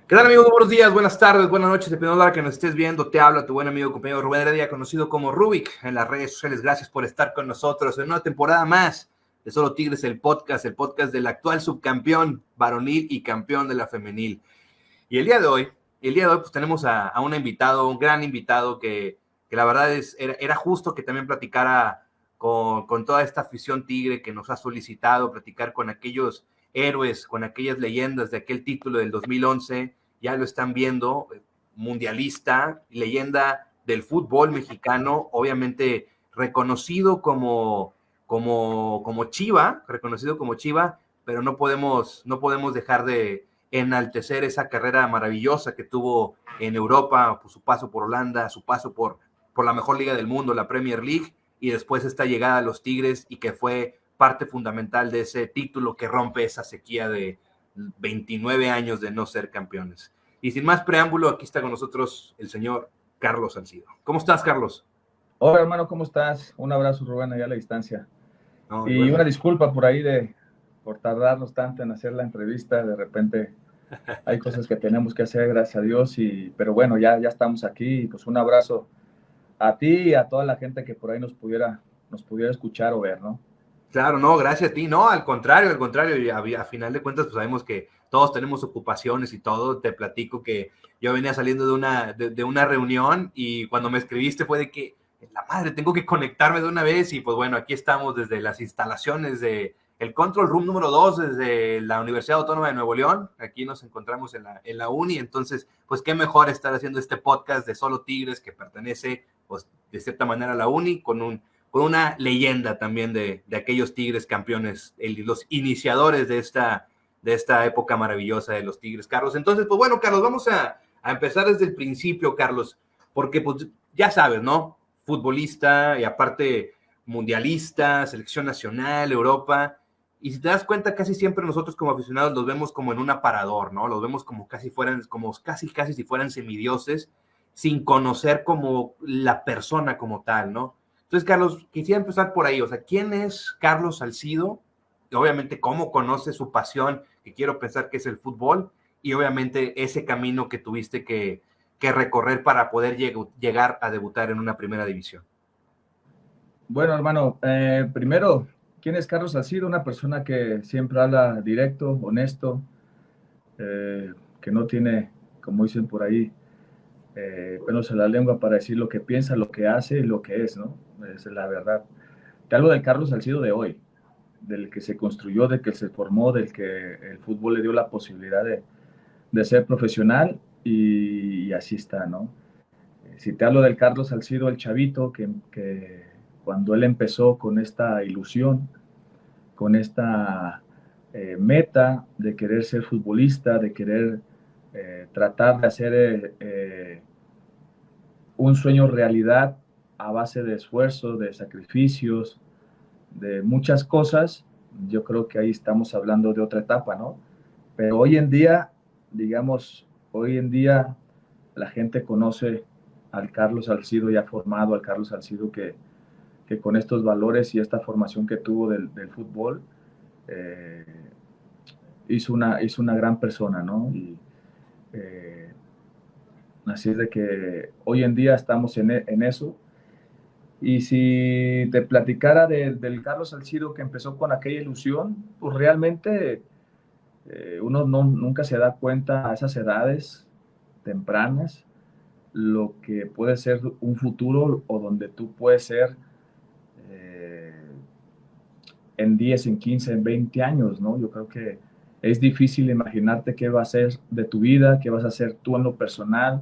¿Qué tal, amigo? Buenos días, buenas tardes, buenas noches, dependiendo de la hora que nos estés viendo. Te habla tu buen amigo, compañero Rubén Heredia, conocido como Rubik en las redes sociales. Gracias por estar con nosotros en una temporada más de Solo Tigres, el podcast del actual subcampeón varonil y campeón de la femenil. Y el día de hoy pues tenemos a un invitado, un gran invitado que la verdad era justo que también platicara con toda esta afición tigre que nos ha solicitado platicar con aquellos héroes, con aquellas leyendas de aquel título del 2011. Ya lo están viendo, mundialista, leyenda del fútbol mexicano, obviamente reconocido como Chiva, pero no podemos dejar de enaltecer esa carrera maravillosa que tuvo en Europa, por su paso por Holanda, su paso por la mejor liga del mundo, la Premier League, y después esta llegada a los Tigres y que fue parte fundamental de ese título que rompe esa sequía de 29 años de no ser campeones. Y sin más preámbulo, aquí está con nosotros el señor Carlos Salcido. ¿Cómo estás, Carlos? Hola, hermano, ¿cómo estás? Un abrazo, Rubén, allá a la distancia. No, Y una disculpa por ahí por tardarnos tanto en hacer la entrevista. De repente hay cosas que tenemos que hacer, gracias a Dios. Pero bueno, ya estamos aquí. Y pues un abrazo a ti y a toda la gente que por ahí nos pudiera escuchar o ver, ¿no? Claro, no, gracias a ti. No, al contrario. Y a final de cuentas, pues sabemos que todos tenemos ocupaciones y todo. Te platico que yo venía saliendo de una reunión y cuando me escribiste fue de que, la madre, tengo que conectarme de una vez. Y pues bueno, aquí estamos desde las instalaciones de el Control Room número 2, desde la Universidad Autónoma de Nuevo León. Aquí nos encontramos en la uni. Entonces, pues qué mejor estar haciendo este podcast de Solo Tigres que pertenece, pues, de cierta manera a la uni con una leyenda también de aquellos Tigres campeones, los iniciadores de esta época maravillosa de los Tigres, Carlos. Entonces, pues bueno, Carlos, vamos a empezar desde el principio, Carlos, porque pues ya sabes, ¿no? Futbolista y aparte mundialista, selección nacional, Europa. Y si te das cuenta, casi siempre nosotros como aficionados los vemos como en un aparador, ¿no? Los vemos como casi si fueran semidioses, sin conocer como la persona como tal, ¿no? Entonces, Carlos, quisiera empezar por ahí. O sea, ¿quién es Carlos Salcido? Y obviamente, ¿cómo conoce su pasión? Que quiero pensar que es el fútbol. Y obviamente, ese camino que tuviste que recorrer para poder llegar a debutar en una primera división. Bueno, hermano, primero, ¿quién es Carlos Salcido? Una persona que siempre habla directo, honesto, que no tiene, como dicen por ahí, pelos en la lengua para decir lo que piensa, lo que hace y lo que es, ¿no? Es la verdad. Te hablo del Carlos Salcido de hoy, del que se construyó, del que se formó, del que el fútbol le dio la posibilidad de ser profesional y así está, ¿no? Si te hablo del Carlos Salcido, el chavito, que cuando él empezó con esta ilusión, con esta meta de querer ser futbolista, de querer tratar de hacer un sueño realidad a base de esfuerzo, de sacrificios, de muchas cosas, yo creo que ahí estamos hablando de otra etapa, ¿no? Pero hoy en día, digamos, hoy en día la gente conoce al Carlos Salcido ya formado, al Carlos Salcido que con estos valores y esta formación que tuvo del fútbol, eh, hizo una gran persona, ¿no? Eh, Así es de que hoy en día estamos en eso. Y si te platicara del Carlos Salcido que empezó con aquella ilusión, pues realmente uno nunca se da cuenta a esas edades tempranas lo que puede ser un futuro o donde tú puedes ser eh, en 10, en 15, en 20 años, ¿no? Yo creo que es difícil imaginarte qué va a ser de tu vida, qué vas a hacer tú en lo personal,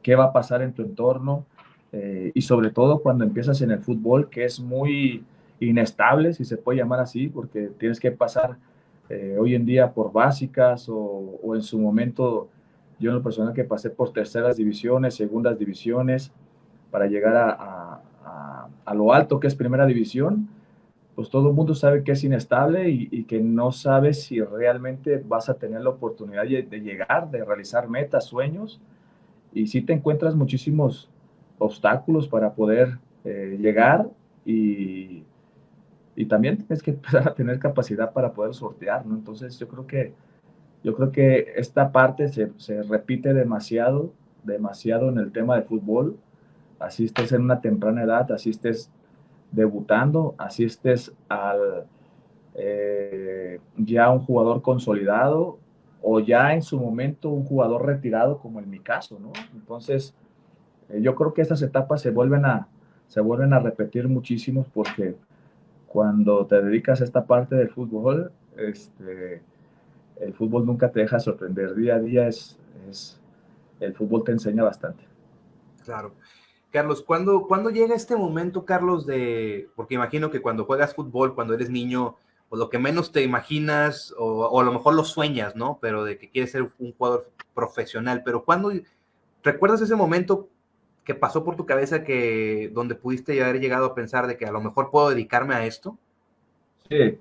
qué va a pasar en tu entorno, y sobre todo cuando empiezas en el fútbol, que es muy inestable, si se puede llamar así, porque tienes que pasar hoy en día por básicas o en su momento, yo en lo personal que pasé por terceras divisiones, segundas divisiones, para llegar a lo alto que es primera división, pues todo el mundo sabe que es inestable y que no sabes si realmente vas a tener la oportunidad de llegar, de realizar metas, sueños, y si te encuentras muchísimos obstáculos para poder llegar y también tienes que empezar a tener capacidad para poder sortear, ¿no? Entonces yo creo que Yo creo que esta parte se repite demasiado, demasiado en el tema de fútbol. Así estés en una temprana edad, así estés debutando, así estés ya un jugador consolidado o ya en su momento un jugador retirado, como en mi caso, ¿no? Entonces, yo creo que estas etapas se vuelven a repetir muchísimo porque cuando te dedicas a esta parte del fútbol, el fútbol nunca te deja sorprender. Día a día el fútbol te enseña bastante. Claro. Carlos, ¿cuándo llega este momento, Carlos, porque imagino que cuando juegas fútbol, cuando eres niño, o lo que menos te imaginas, o a lo mejor lo sueñas, ¿no? Pero de que quieres ser un jugador profesional, pero ¿cuándo recuerdas ese momento que pasó por tu cabeza donde pudiste haber llegado a pensar de que a lo mejor puedo dedicarme a esto? Sí,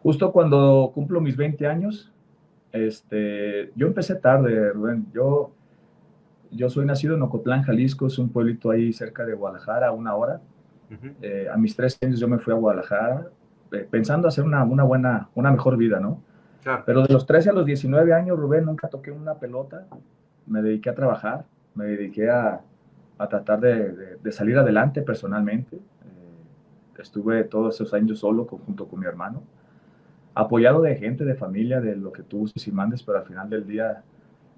justo cuando cumplo mis 20 años, yo empecé tarde, Rubén. Yo soy nacido en Ocotlán, Jalisco, es un pueblito ahí cerca de Guadalajara, a 1 hora. Uh-huh. A mis 13 años yo me fui a Guadalajara pensando hacer una mejor vida, ¿no? Claro. Pero de los 13 a los 19 años, Rubén, nunca toqué una pelota, me dediqué a trabajar, me dediqué a tratar de salir adelante personalmente. Estuve todos esos años solo junto con mi hermano, apoyado de gente, de familia, de lo que tú uses y mandes, pero al final del día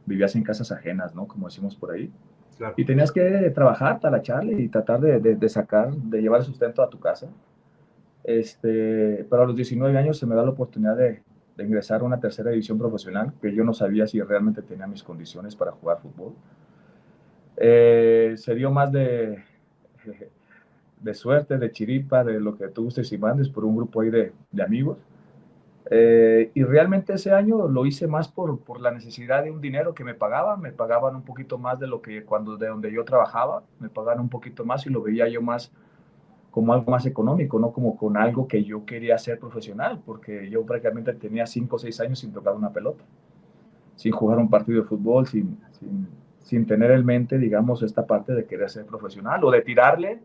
vivías en casas ajenas, ¿no? Como decimos por ahí. Claro. Y tenías que trabajar, talacharle y tratar de llevar el sustento a tu casa. Pero a los 19 años se me da la oportunidad de ingresar a una tercera división profesional, que yo no sabía si realmente tenía mis condiciones para jugar fútbol. Se dio más de suerte, de chiripa, de lo que tú gustes y mandes, por un grupo ahí de amigos. Y realmente ese año lo hice más por la necesidad de un dinero que me pagaban un poquito más de lo que de donde yo trabajaba, me pagaban un poquito más y lo veía yo más como algo más económico, no como con algo que yo quería hacer profesional, porque yo prácticamente tenía 5 o 6 años sin tocar una pelota, sin jugar un partido de fútbol, sin tener en mente, digamos, esta parte de querer ser profesional o de tirarle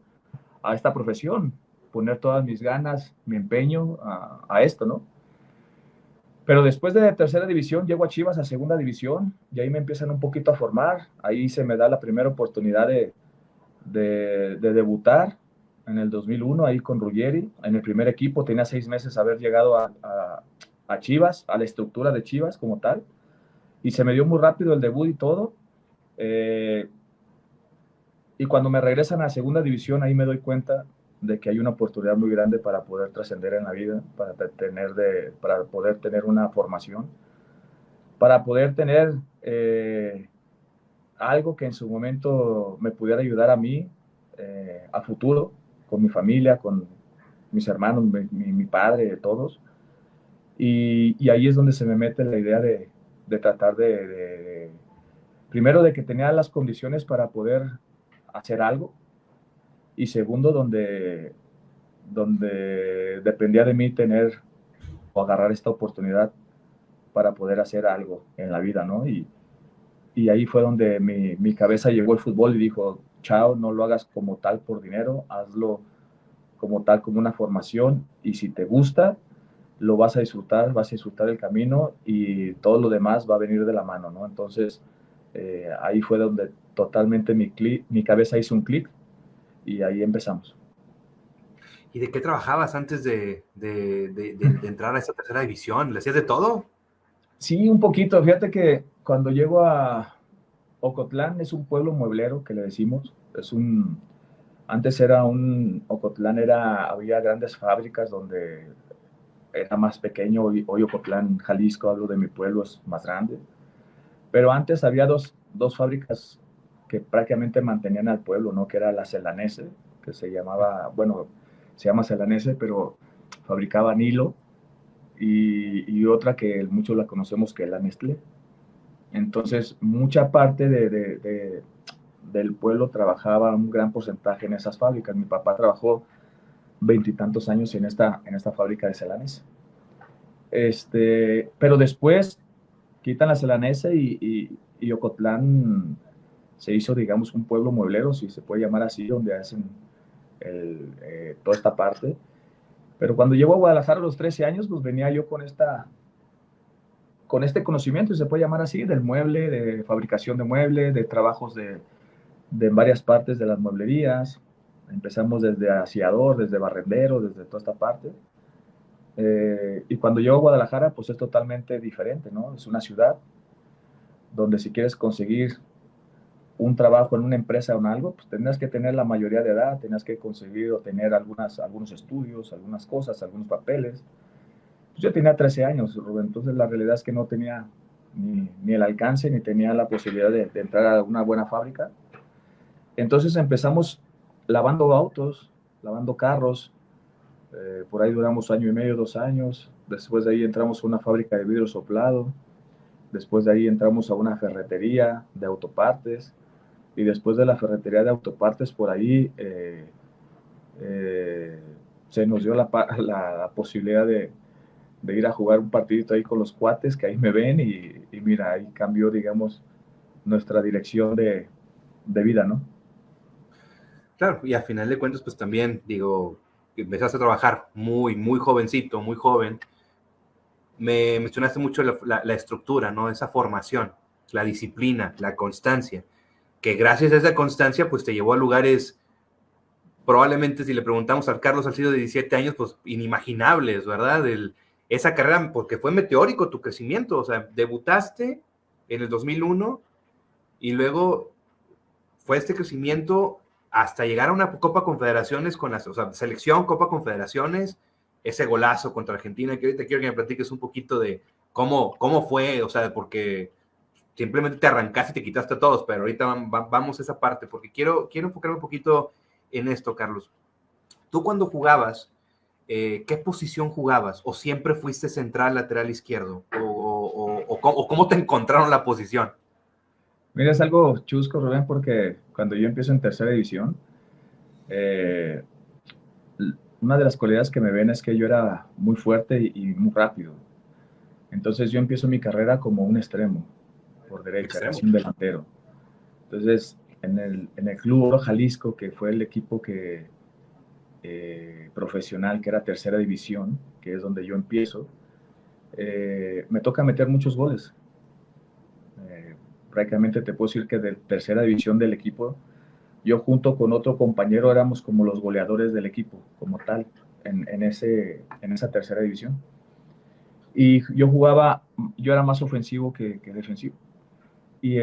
a esta profesión, poner todas mis ganas, mi empeño a esto, ¿no? Pero después de tercera división llego a Chivas a segunda división y ahí me empiezan un poquito a formar. Ahí se me da la primera oportunidad de debutar en el 2001 ahí con Ruggeri en el primer equipo. Tenía 6 meses haber llegado a Chivas, a la estructura de Chivas como tal. Y se me dio muy rápido el debut y todo. Y cuando me regresan a segunda división, ahí me doy cuenta de que hay una oportunidad muy grande para poder trascender en la vida, para poder tener una formación, para poder tener algo que en su momento me pudiera ayudar a mí a futuro, con mi familia, con mis hermanos, mi padre, todos. Y ahí es donde se me mete la idea de tratar primero, de que tenía las condiciones para poder hacer algo, y segundo, donde dependía de mí tener o agarrar esta oportunidad para poder hacer algo en la vida, ¿no? Y ahí fue donde mi cabeza llegó al fútbol y dijo, chao, no lo hagas como tal por dinero, hazlo como tal, como una formación, y si te gusta, lo vas a disfrutar el camino y todo lo demás va a venir de la mano, ¿no? Entonces, ahí fue donde totalmente mi cabeza hizo un clic y ahí empezamos. ¿Y de qué trabajabas antes de entrar a esta tercera división? ¿Le hacías de todo? Sí, un poquito. Fíjate que cuando llego a Ocotlán, es un pueblo mueblero que le decimos. Antes Ocotlán había grandes fábricas donde era más pequeño. Hoy Ocotlán, Jalisco, hablo de mi pueblo, es más grande. Pero antes había dos fábricas que prácticamente mantenían al pueblo, ¿no? Que era la Celanese, que se llama Celanese, pero fabricaban hilo, y otra que muchos la conocemos, que es la Nestlé. Entonces, mucha parte del pueblo trabajaba un gran porcentaje en esas fábricas. Mi papá trabajó veintitantos años en esta fábrica de Celanese. Pero después quitan la Celanese y Ocotlán se hizo, digamos, un pueblo mueblero, si se puede llamar así, donde hacen toda esta parte. Pero cuando llego a Guadalajara a los 13 años, pues venía yo con este conocimiento, se puede llamar así, del mueble, de fabricación de mueble, de trabajos de varias partes de las mueblerías. Empezamos desde aseador, desde barrendero, desde toda esta parte. Y cuando llego a Guadalajara, pues es totalmente diferente, ¿no? Es una ciudad donde si quieres conseguir un trabajo en una empresa o en algo, pues tendrás que tener la mayoría de edad, tendrás que conseguir o tener algunos estudios, algunas cosas, algunos papeles. Pues yo tenía 13 años, Rubén, entonces la realidad es que no tenía ni el alcance, ni tenía la posibilidad de entrar a una buena fábrica. Entonces empezamos lavando autos, lavando carros, por ahí duramos año y medio, 2 años. Después de ahí entramos a una fábrica de vidrio soplado. Después de ahí entramos a una ferretería de autopartes. Y después de la ferretería de autopartes, por ahí eh, se nos dio la posibilidad de ir a jugar un partidito ahí con los cuates, que ahí me ven. Y mira, ahí cambió, digamos, nuestra dirección de vida, ¿no? Claro, y a final de cuentas, pues también, digo, empezaste a trabajar muy, muy jovencito, muy joven. Me mencionaste mucho la estructura, ¿no? Esa formación, la disciplina, la constancia, que gracias a esa constancia, pues te llevó a lugares, probablemente si le preguntamos al Carlos Salcido de 17 años, pues inimaginables, ¿verdad? Esa carrera, porque fue meteórico tu crecimiento, o sea, debutaste en el 2001 y luego fue este crecimiento hasta llegar a una Copa Confederaciones con o sea, selección, Copa Confederaciones, ese golazo contra Argentina, que ahorita quiero que me platiques un poquito de cómo fue, o sea, porque simplemente te arrancaste y te quitaste a todos, pero ahorita vamos a esa parte, porque quiero enfocarme un poquito en esto, Carlos. Tú cuando jugabas, ¿qué posición jugabas? ¿O siempre fuiste central, lateral izquierdo? ¿O cómo te encontraron la posición? Mira, es algo chusco, Rubén, porque cuando yo empiezo en tercera división, eh, una de las cualidades que me ven es que yo era muy fuerte y muy rápido. Entonces yo empiezo mi carrera como un extremo, por derecha, Extremo. casi un delantero. Entonces, en el Club Oro Jalisco, que fue el equipo profesional, que era tercera división, que es donde yo empiezo, me toca meter muchos goles. Prácticamente te puedo decir que de tercera división del equipo, yo junto con otro compañero éramos como los goleadores del equipo, como tal, en esa tercera división. Y yo era más ofensivo que defensivo. Y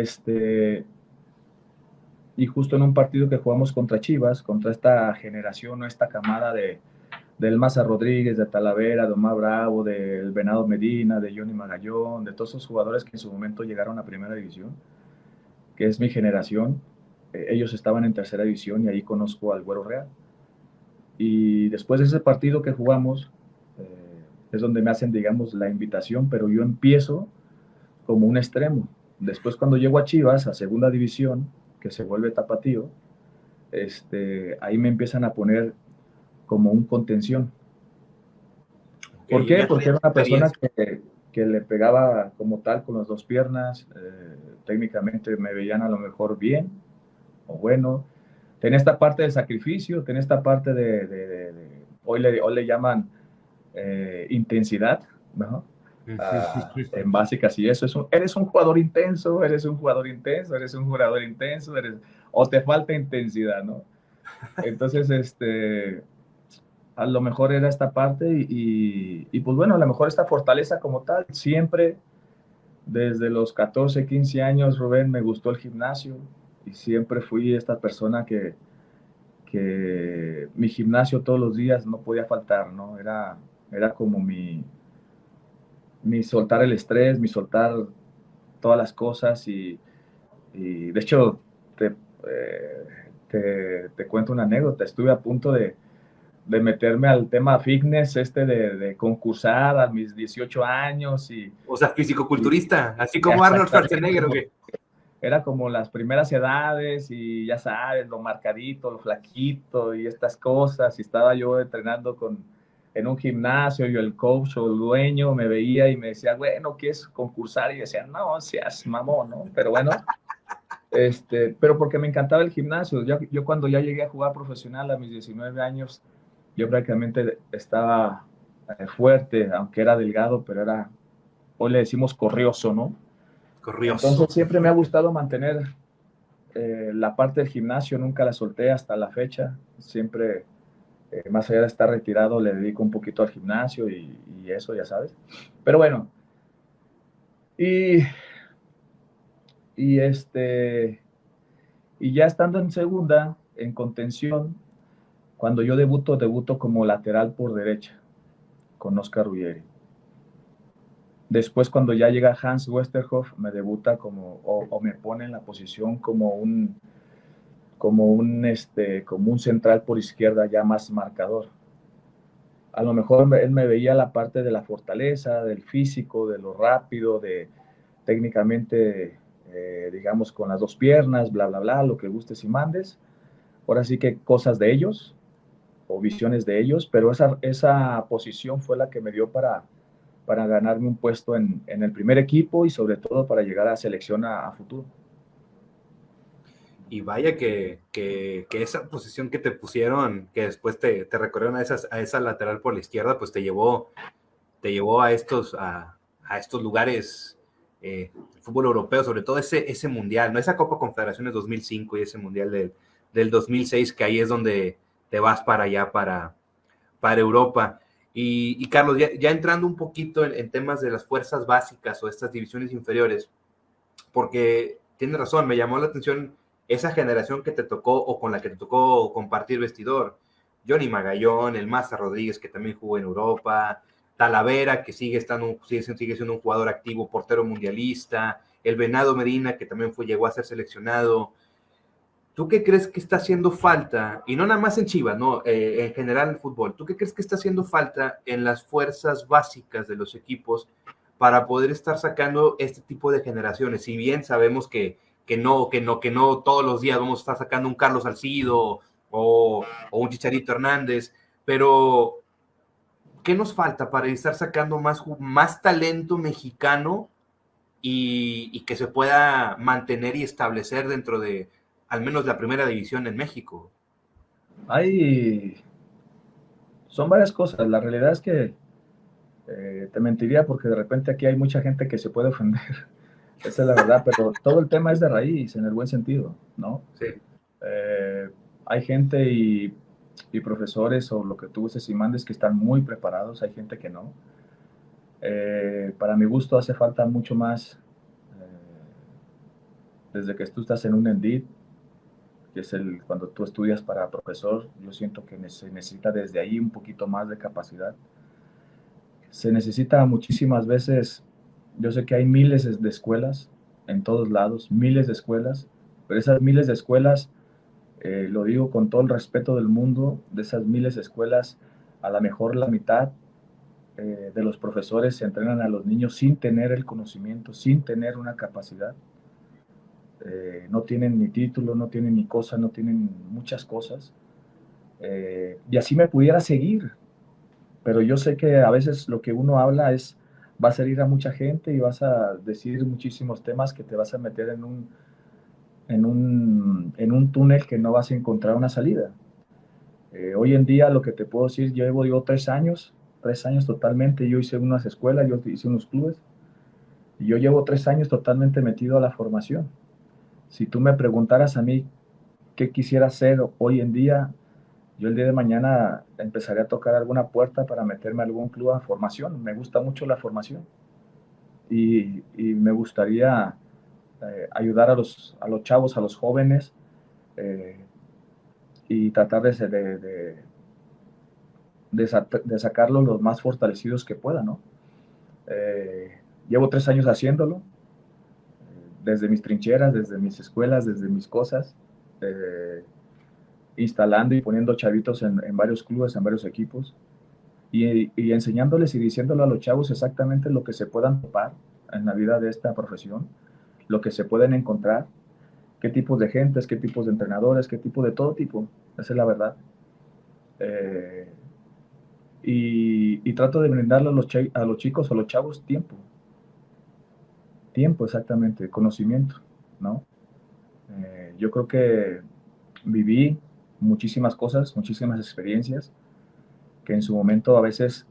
y justo en un partido que jugamos contra Chivas, contra esta generación o esta camada del Maza Rodríguez, de Talavera, de Omar Bravo, del Venado Medina, de Johnny Magallón, de todos esos jugadores que en su momento llegaron a primera división, que es mi generación. Ellos estaban en tercera división y ahí conozco al Güero Real. Y después de ese partido que jugamos, es donde me hacen, digamos, la invitación, pero yo empiezo como un extremo. Después cuando llego a Chivas, a segunda división, que se vuelve tapatío, ahí me empiezan a poner como un contención. ¿Por Okay, qué? ya Porque traías era una persona experiencia. que le pegaba como tal con las dos piernas, técnicamente me veían a lo mejor bien o bueno. Tenía esta parte de sacrificio, tenía esta parte hoy le llaman intensidad, ¿no? En básicas y eso, eres un jugador intenso, eres un jugador intenso, eres un jugador intenso, o te falta intensidad, ¿no? Entonces, a lo mejor era esta parte y pues bueno, a lo mejor esta fortaleza como tal, siempre desde los 14, 15 años, Rubén, me gustó el gimnasio y siempre fui esta persona que mi gimnasio todos los días no podía faltar, ¿no? Era como mi soltar el estrés, mi soltar todas las cosas y de hecho te cuento una anécdota, estuve a punto de meterme al tema fitness, de concursar a mis 18 años O sea, y fisicoculturista, así como Arnold exactamente, Schwarzenegger, ¿o qué? era como las primeras edades y ya sabes, lo marcadito, lo flaquito y estas cosas, y estaba yo entrenando en un gimnasio y el coach o el dueño me veía y me decía, bueno, ¿quieres concursar? Y decía, no, seas mamón, ¿no? Pero bueno, pero porque me encantaba el gimnasio. Yo cuando ya llegué a jugar profesional a mis 19 años, yo prácticamente estaba fuerte, aunque era delgado, pero hoy le decimos corrioso, ¿no? Entonces Curioso. siempre me ha gustado mantener la parte del gimnasio, nunca la solté hasta la fecha, siempre, más allá de estar retirado, le dedico un poquito al gimnasio y eso, ya sabes. Pero bueno, y, y este, y ya estando en segunda, en contención, cuando yo debuto como lateral por derecha con Oscar Ruggeri. Después, cuando ya llega Hans Westerhoff, me debuta o me pone en la posición como un central por izquierda ya más marcador. A lo mejor él me veía la parte de la fortaleza, del físico, de lo rápido, de técnicamente, digamos, con las dos piernas, bla, bla, bla, lo que gustes y mandes. Ahora sí que cosas de ellos o visiones de ellos, pero esa posición fue la que me dio para ganarme un puesto en el primer equipo y sobre todo para llegar a selección a futuro. Y vaya que esa posición que te pusieron, que después te recorrieron a esa lateral por la izquierda, pues te llevó a estos lugares del fútbol europeo, sobre todo ese mundial, ¿no? Esa Copa Confederaciones 2005 y ese mundial del 2006, que ahí es donde te vas para allá, para Europa. Y Carlos, ya entrando un poquito en temas de las fuerzas básicas o estas divisiones inferiores, porque tienes razón, me llamó la atención esa generación que te tocó o con la que te tocó compartir vestidor. Johnny Magallón, el Maza Rodríguez, que también jugó en Europa, Talavera, que sigue siendo un jugador activo, portero mundialista, el Venado Medina, que también llegó a ser seleccionado. ¿Tú qué crees que está haciendo falta? Y no nada más en Chivas, ¿no? En general el fútbol. ¿Tú qué crees que está haciendo falta en las fuerzas básicas de los equipos para poder estar sacando este tipo de generaciones? Si bien sabemos que no todos los días vamos a estar sacando un Carlos Salcido o un Chicharito Hernández, pero ¿qué nos falta para estar sacando más talento mexicano y que se pueda mantener y establecer dentro de al menos la primera división en México? Hay, son varias cosas. La realidad es que te mentiría porque de repente aquí hay mucha gente que se puede ofender. Esa es la verdad, pero todo el tema es de raíz, en el buen sentido, ¿no? Sí. Eh, Hay gente y profesores o lo que tú uses y mandes que están muy preparados, hay gente que no. Para mi gusto hace falta mucho más desde que tú estás en un Endit, que es cuando tú estudias para profesor, yo siento que se necesita desde ahí un poquito más de capacidad. Se necesita muchísimas veces, yo sé que hay miles de escuelas en todos lados, miles de escuelas, pero esas miles de escuelas, lo digo con todo el respeto del mundo, de esas miles de escuelas, a lo mejor la mitad de los profesores se entrenan a los niños sin tener el conocimiento, sin tener una capacidad. No tienen ni título, no tienen ni cosa, no tienen muchas cosas. Y así me pudiera seguir, pero yo sé que a veces lo que uno habla va a salir a mucha gente y vas a decir muchísimos temas que te vas a meter en un túnel que no vas a encontrar una salida. Hoy en día lo que te puedo decir, llevo yo 3 años totalmente, yo hice unas escuelas, yo hice unos clubes, y yo llevo 3 años totalmente metido a la formación. Si tú me preguntaras a mí qué quisiera hacer hoy en día, yo el día de mañana empezaré a tocar alguna puerta para meterme a algún club a formación. Me gusta mucho la formación y me gustaría ayudar a los chavos, a los jóvenes eh, y tratar de sacarlos los más fortalecidos que pueda, ¿no? Llevo 3 años haciéndolo, desde mis trincheras, desde mis escuelas, desde mis cosas, eh, instalando y poniendo chavitos en varios clubes, en varios equipos, y enseñándoles y diciéndole a los chavos exactamente lo que se puedan topar en la vida de esta profesión, lo que se pueden encontrar, qué tipos de gentes, qué tipos de entrenadores, qué tipo de todo tipo, esa es la verdad. Eh, y trato de brindarle a los chicos, a los chavos, tiempo exactamente, conocimiento, ¿no? Yo creo que viví muchísimas cosas, muchísimas experiencias, que en su momento a veces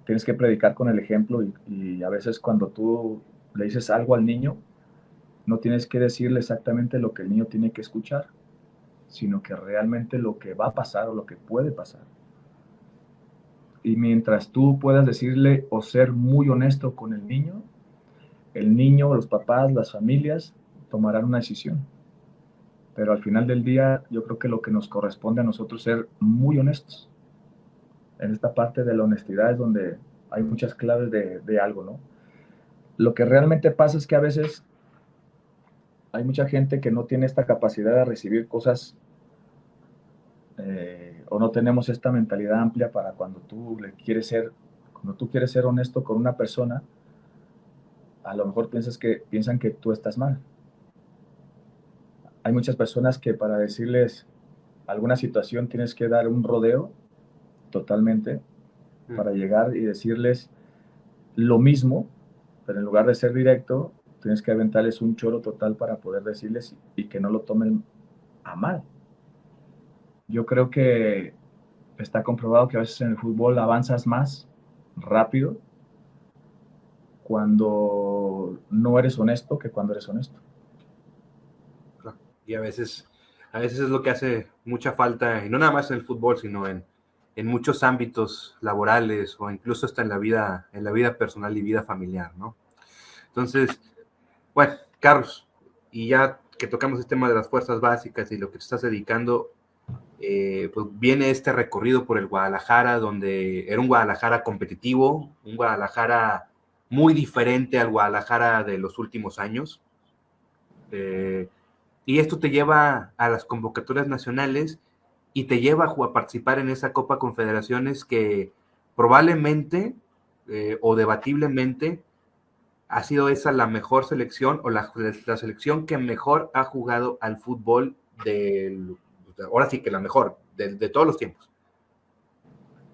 tienes que predicar con el ejemplo y a veces cuando tú le dices algo al niño, no tienes que decirle exactamente lo que el niño tiene que escuchar, sino que realmente lo que va a pasar o lo que puede pasar. Y mientras tú puedas decirle o ser muy honesto con el niño, los papás, las familias tomarán una decisión. Pero al final del día, yo creo que lo que nos corresponde a nosotros es ser muy honestos. En esta parte de la honestidad es donde hay muchas claves de algo, ¿no? Lo que realmente pasa es que a veces hay mucha gente que no tiene esta capacidad de recibir cosas o no tenemos esta mentalidad amplia para cuando tú quieres ser honesto con una persona, a lo mejor piensan que tú estás mal. Hay muchas personas que para decirles alguna situación tienes que dar un rodeo totalmente para llegar y decirles lo mismo, pero en lugar de ser directo, tienes que aventarles un choro total para poder decirles y que no lo tomen a mal. Yo creo que está comprobado que a veces en el fútbol avanzas más rápido cuando no eres honesto que cuando eres honesto. Y a veces es lo que hace mucha falta, y no nada más en el fútbol, sino en muchos ámbitos laborales o incluso hasta en la vida personal y vida familiar, ¿no? Entonces, bueno, Carlos, y ya que tocamos el tema de las fuerzas básicas y lo que te estás dedicando, pues viene este recorrido por el Guadalajara, donde era un Guadalajara competitivo, un Guadalajara muy diferente al Guadalajara de los últimos años. Y esto te lleva a las convocatorias nacionales y te lleva a participar en esa Copa Confederaciones que probablemente o debatiblemente ha sido esa la mejor selección o la selección que mejor ha jugado al fútbol ahora sí que la mejor, de todos los tiempos.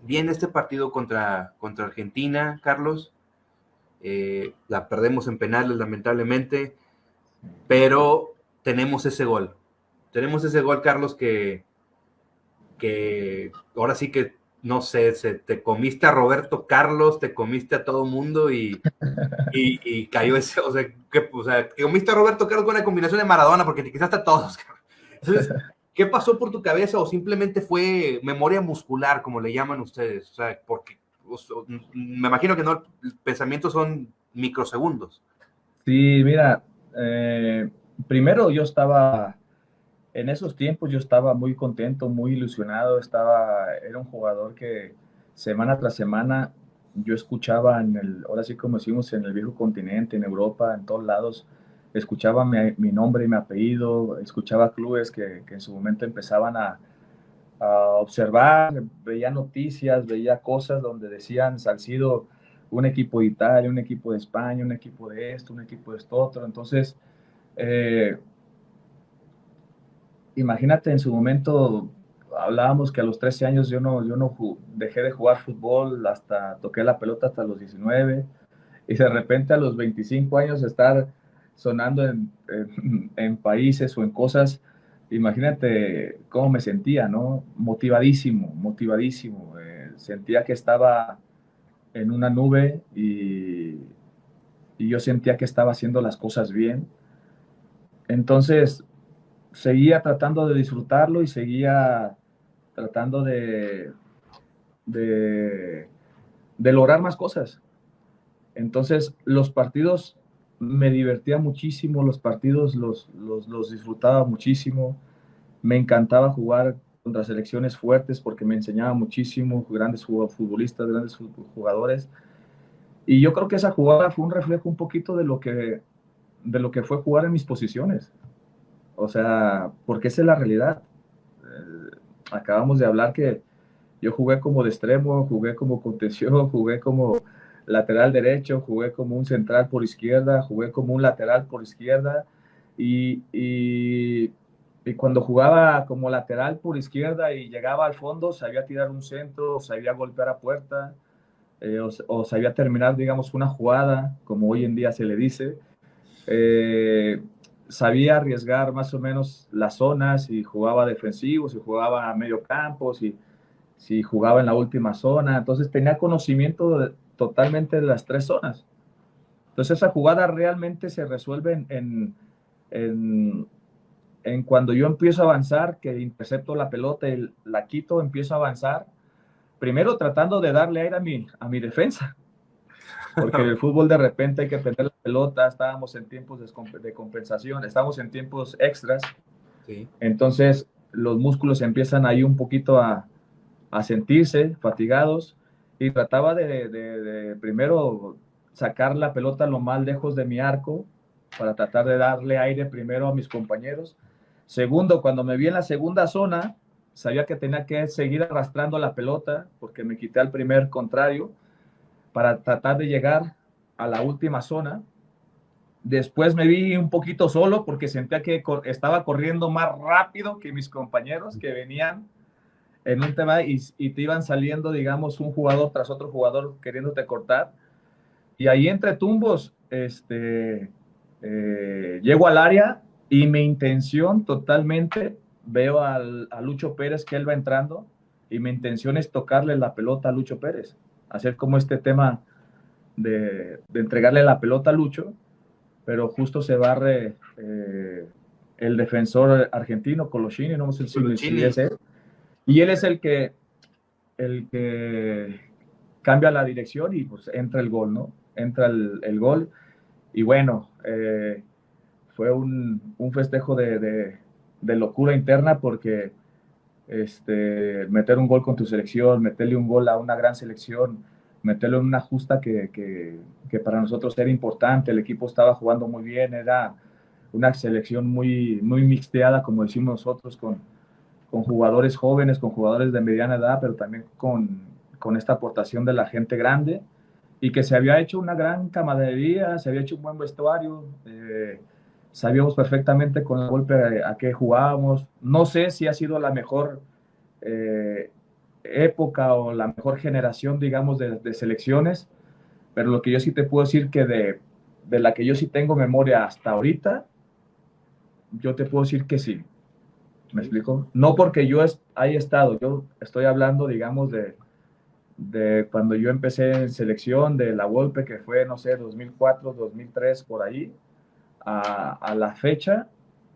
Viene este partido contra Argentina, Carlos, la perdemos en penales lamentablemente, pero tenemos ese gol, Carlos, que ahora sí que, no sé, te comiste a Roberto Carlos, te comiste a todo mundo y cayó ese, o sea, te comiste a Roberto Carlos con una combinación de Maradona porque te quitaste a todos. Entonces, ¿qué pasó por tu cabeza o simplemente fue memoria muscular, como le llaman ustedes? O sea, porque me imagino que no, pensamientos son microsegundos. Sí, mira, primero en esos tiempos yo estaba muy contento, muy ilusionado, era un jugador que semana tras semana yo escuchaba ahora sí como decimos, en el viejo continente, en Europa, en todos lados, escuchaba mi nombre y mi apellido, escuchaba clubes que en su momento empezaban a observar, veía noticias, veía cosas donde decían Salcido, un equipo de Italia, un equipo de España, un equipo de esto, un equipo de esto otro. Entonces, imagínate en su momento, hablábamos que a los 13 años yo no dejé de jugar fútbol, toqué la pelota hasta los 19 y de repente a los 25 años estar sonando en países o en cosas, imagínate cómo me sentía, ¿no? Motivadísimo, motivadísimo. Sentía que estaba en una nube y yo sentía que estaba haciendo las cosas bien. Entonces, seguía tratando de disfrutarlo y seguía tratando de, de lograr más cosas. Entonces, los partidos me divertía muchísimo, los partidos los disfrutaba muchísimo, me encantaba jugar contra selecciones fuertes porque me enseñaba muchísimo, grandes futbolistas, grandes jugadores. Y yo creo que esa jugada fue un reflejo un poquito de lo que fue jugar en mis posiciones. O sea, porque esa es la realidad. Acabamos de hablar que yo jugué como de extremo, jugué como contención, jugué como lateral derecho, jugué como un central por izquierda, jugué como un lateral por izquierda y, y, y cuando jugaba como lateral por izquierda y llegaba al fondo, sabía tirar un centro, sabía golpear a puerta o sabía terminar, digamos, una jugada, como hoy en día se le dice. Eh, Sabía arriesgar más o menos las zonas, si jugaba defensivo, si jugaba a medio campo, si si jugaba en la última zona, entonces tenía conocimiento totalmente de las tres zonas. Entonces esa jugada realmente se resuelve en, en cuando yo empiezo a avanzar, que intercepto la pelota y la quito, empiezo a avanzar, primero tratando de darle aire a mi defensa, porque en el fútbol de repente hay que tener la pelota, estábamos en tiempos de compensación, estábamos en tiempos extras, Sí. entonces los músculos empiezan ahí un poquito a sentirse fatigados y trataba de primero sacar la pelota lo más lejos de mi arco para tratar de darle aire primero a mis compañeros. Segundo, cuando me vi en la segunda zona, sabía que tenía que seguir arrastrando la pelota porque me quité al primer contrario para tratar de llegar a la última zona. Después me vi un poquito solo porque sentía que estaba corriendo más rápido que mis compañeros que venían en un tema y te iban saliendo, digamos, un jugador tras otro jugador queriéndote cortar. Y ahí entre tumbos, llego al área y mi intención totalmente, veo a Lucho Pérez que él va entrando y mi intención es tocarle la pelota a Lucho Pérez, hacer como este tema de entregarle la pelota a Lucho, pero justo se barre el defensor argentino, Colochini, no sé si es él, y él es el que cambia la dirección y pues entra el gol, ¿no? Entra el gol y bueno, fue un festejo de locura interna porque meter un gol con tu selección, meterle un gol a una gran selección, meterlo en una justa que para nosotros era importante, el equipo estaba jugando muy bien, era una selección muy mixteada, como decimos nosotros, con jugadores jóvenes, con jugadores de mediana edad, pero también con esta aportación de la gente grande y que se había hecho una gran camaradería, se había hecho un buen vestuario, sabíamos perfectamente con el golpe a qué jugábamos. No sé si ha sido la mejor época o la mejor generación, digamos, de selecciones, pero lo que yo sí te puedo decir que de la que yo sí tengo memoria hasta ahorita, yo te puedo decir que sí. ¿Me explico? No porque yo haya estado, yo estoy hablando, digamos, de cuando yo empecé en selección, de la Volpe, que fue, no sé, 2004, 2003, por ahí, a la fecha,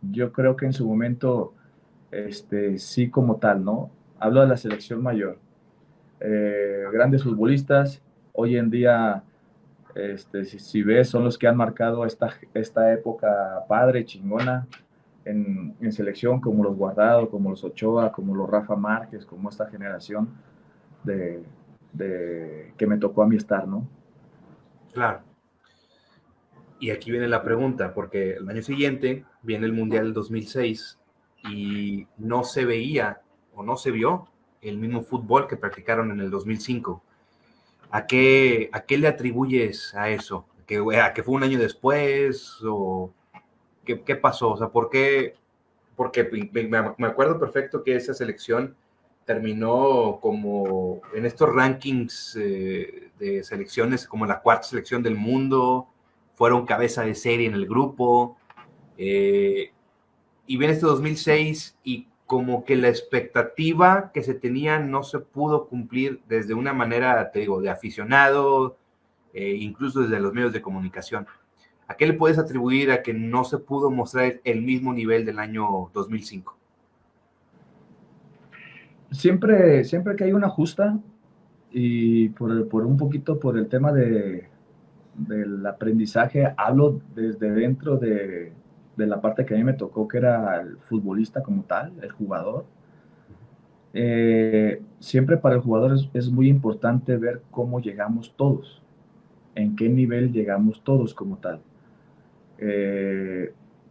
yo creo que en su momento, sí como tal, ¿no? Hablo de la selección mayor. Grandes futbolistas, hoy en día, si ves, son los que han marcado esta época padre, chingona, en selección, como los Guardado, como los Ochoa, como los Rafa Márquez, como esta generación de, que me tocó a mí estar, ¿no? Claro. Y aquí viene la pregunta, porque el año siguiente viene el Mundial del 2006 y no se veía o no se vio el mismo fútbol que practicaron en el 2005. ¿A qué le atribuyes a eso? ¿A que fue un año después? ¿O qué pasó? O sea, ¿por qué? Porque me acuerdo perfecto que esa selección terminó como en estos rankings de selecciones, como la cuarta selección del mundo, fueron cabeza de serie en el grupo, y viene este 2006 y como que la expectativa que se tenía no se pudo cumplir desde una manera, te digo, de aficionado, incluso desde los medios de comunicación. ¿A qué le puedes atribuir a que no se pudo mostrar el mismo nivel del año 2005? Siempre que hay una justa y por un poquito por el tema del aprendizaje, hablo desde dentro de la parte que a mí me tocó, que era el futbolista como tal, el jugador. Siempre para el jugador es muy importante ver cómo llegamos todos, en qué nivel llegamos todos como tal.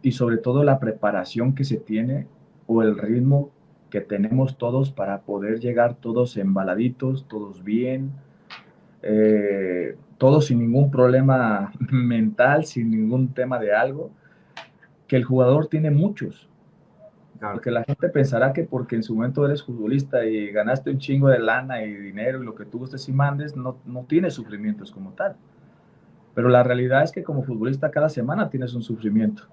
Y sobre todo la preparación que se tiene o el ritmo que tenemos todos para poder llegar todos embaladitos, todos bien, todos sin ningún problema mental, sin ningún tema de algo, que el jugador tiene muchos. Claro. Porque la gente pensará que porque en su momento eres futbolista y ganaste un chingo de lana y dinero y lo que tú gustes y mandes, no tienes sufrimientos como tal. Pero la realidad es que como futbolista cada semana tienes un sufrimiento.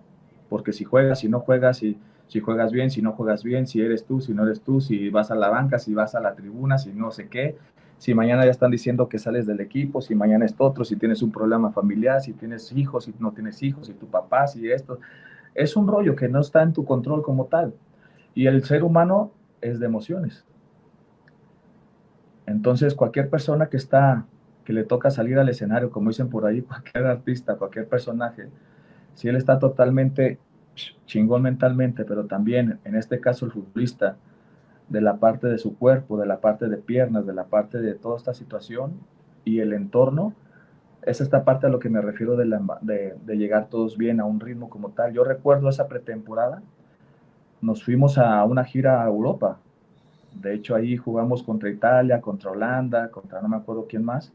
Porque si juegas, si no juegas, si juegas bien, si no juegas bien, si eres tú, si no eres tú, si vas a la banca, si vas a la tribuna, si no sé qué, si mañana ya están diciendo que sales del equipo, si mañana es otro, si tienes un problema familiar, si tienes hijos, si no tienes hijos, si tu papá, si esto. Es un rollo que no está en tu control como tal. Y el ser humano es de emociones. Entonces, cualquier persona que le toca salir al escenario, como dicen por ahí, cualquier artista, cualquier personaje, si él está totalmente chingón mentalmente, pero también, en este caso, el futbolista, de la parte de su cuerpo, de la parte de piernas, de la parte de toda esta situación y el entorno, es esta parte a lo que me refiero de llegar todos bien a un ritmo como tal. Yo recuerdo esa pretemporada, nos fuimos a una gira a Europa. De hecho, ahí jugamos contra Italia, contra Holanda, contra no me acuerdo quién más,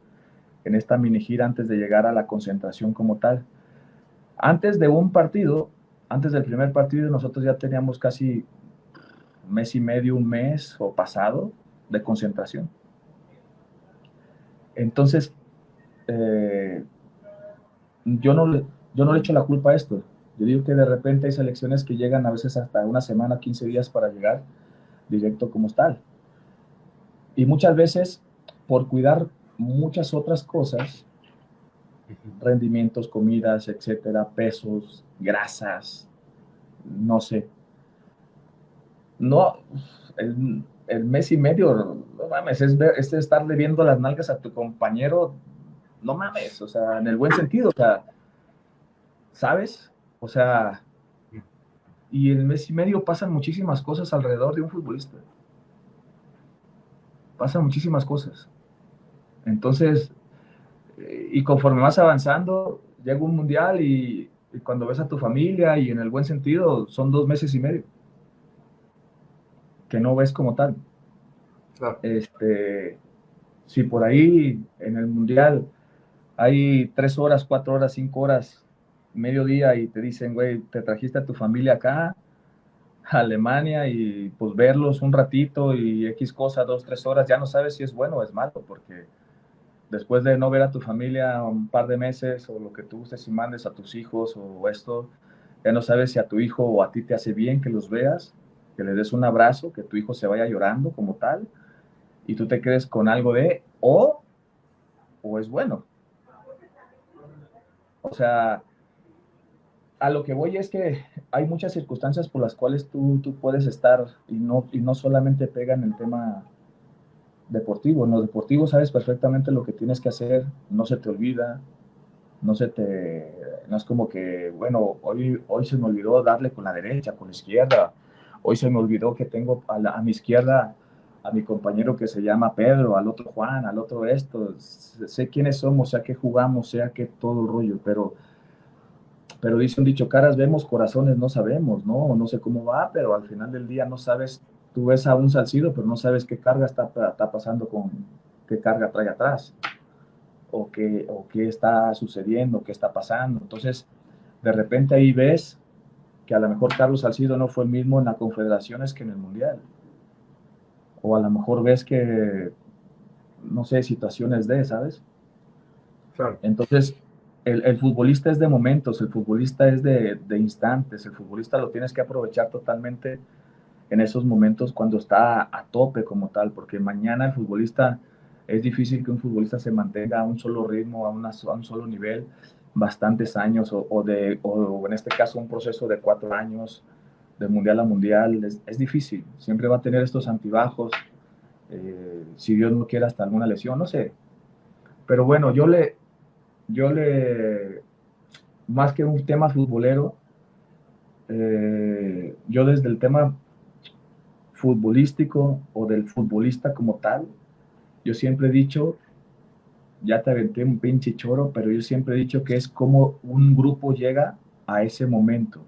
en esta mini gira antes de llegar a la concentración como tal. Antes de un partido, antes del primer partido, nosotros ya teníamos casi un mes y medio, un mes o pasado de concentración. Entonces, eh, yo, no le, yo no le echo la culpa a esto. Yo digo que de repente hay selecciones que llegan a veces hasta una semana, 15 días para llegar directo como tal. Y muchas veces, por cuidar muchas otras cosas, rendimientos, comidas, etcétera, pesos, grasas, no sé. No, el mes y medio, no mames, es estarle viendo las nalgas a tu compañero, no mames, o sea, en el buen sentido, o sea, ¿sabes? O sea, y el mes y medio pasan muchísimas cosas alrededor de un futbolista. Pasan muchísimas cosas. Entonces, y conforme vas avanzando, llega un mundial y cuando ves a tu familia y en el buen sentido, son 2 meses y medio que no ves como tal. Claro. Si por ahí en el mundial hay 3 horas, 4 horas, 5 horas, mediodía y te dicen, güey, te trajiste a tu familia acá, a Alemania y pues verlos un ratito y X cosa, 2, 3 horas, ya no sabes si es bueno o es malo, porque después de no ver a tu familia un par de meses o lo que tú gustes y mandes a tus hijos o esto, ya no sabes si a tu hijo o a ti te hace bien que los veas, que le des un abrazo, que tu hijo se vaya llorando como tal y tú te quedes con algo de o es bueno. O sea, a lo que voy es que hay muchas circunstancias por las cuales tú puedes estar y no solamente pega en el tema deportivo. En lo deportivo sabes perfectamente lo que tienes que hacer, no se te olvida, no es como que, bueno, hoy se me olvidó darle con la derecha, con la izquierda, hoy se me olvidó que tengo a mi izquierda a mi compañero que se llama Pedro, al otro Juan, al otro esto, sé quiénes somos, sé a qué jugamos, sé a qué todo el rollo, pero dice un dicho, caras vemos, corazones no sabemos, ¿no? No sé cómo va, pero al final del día no sabes, tú ves a un Salcido, pero no sabes qué carga está pasando qué carga trae atrás, o qué está sucediendo, qué está pasando. Entonces, de repente ahí ves que a lo mejor Carlos Salcido no fue el mismo en las confederaciones que en el Mundial. O a lo mejor ves que, no sé, situaciones ¿sabes? Claro. Entonces, el futbolista es de momentos, el futbolista es de instantes, el futbolista lo tienes que aprovechar totalmente en esos momentos cuando está a tope como tal, porque mañana el futbolista, es difícil que un futbolista se mantenga a un solo ritmo, a un solo nivel, bastantes años, o en este caso un proceso de 4 años, de mundial a mundial, es difícil, siempre va a tener estos antibajos, si Dios no quiere hasta alguna lesión, no sé, pero bueno, yo le, más que un tema futbolero, yo desde el tema futbolístico o del futbolista como tal, yo siempre he dicho, ya te aventé un pinche choro, pero yo siempre he dicho que es como un grupo llega a ese momento,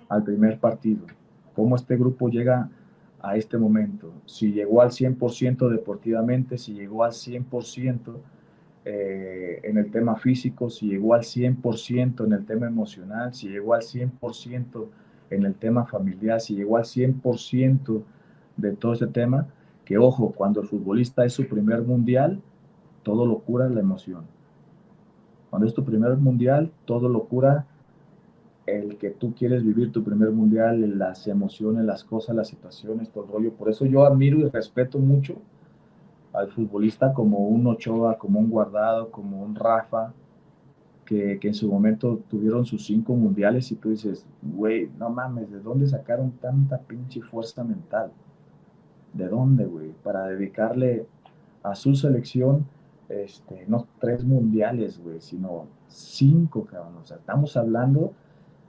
al primer partido, cómo este grupo llega a este momento, si llegó al 100% deportivamente, si llegó al 100% en el tema físico, si llegó al 100% en el tema emocional, si llegó al 100% en el tema familiar, si llegó al 100% de todo ese tema, que ojo, cuando el futbolista es su primer mundial, todo lo cura la emoción. Cuando es tu primer mundial, todo lo cura el que tú quieres vivir tu primer mundial, las emociones, las cosas, las situaciones, todo el rollo. Por eso yo admiro y respeto mucho al futbolista como un Ochoa, como un Guardado, como un Rafa, que en su momento tuvieron sus 5 mundiales y tú dices, güey, no mames, ¿de dónde sacaron tanta pinche fuerza mental? ¿De dónde, güey? Para dedicarle a su selección, no 3 mundiales, güey, sino 5, cabrón. O sea, estamos hablando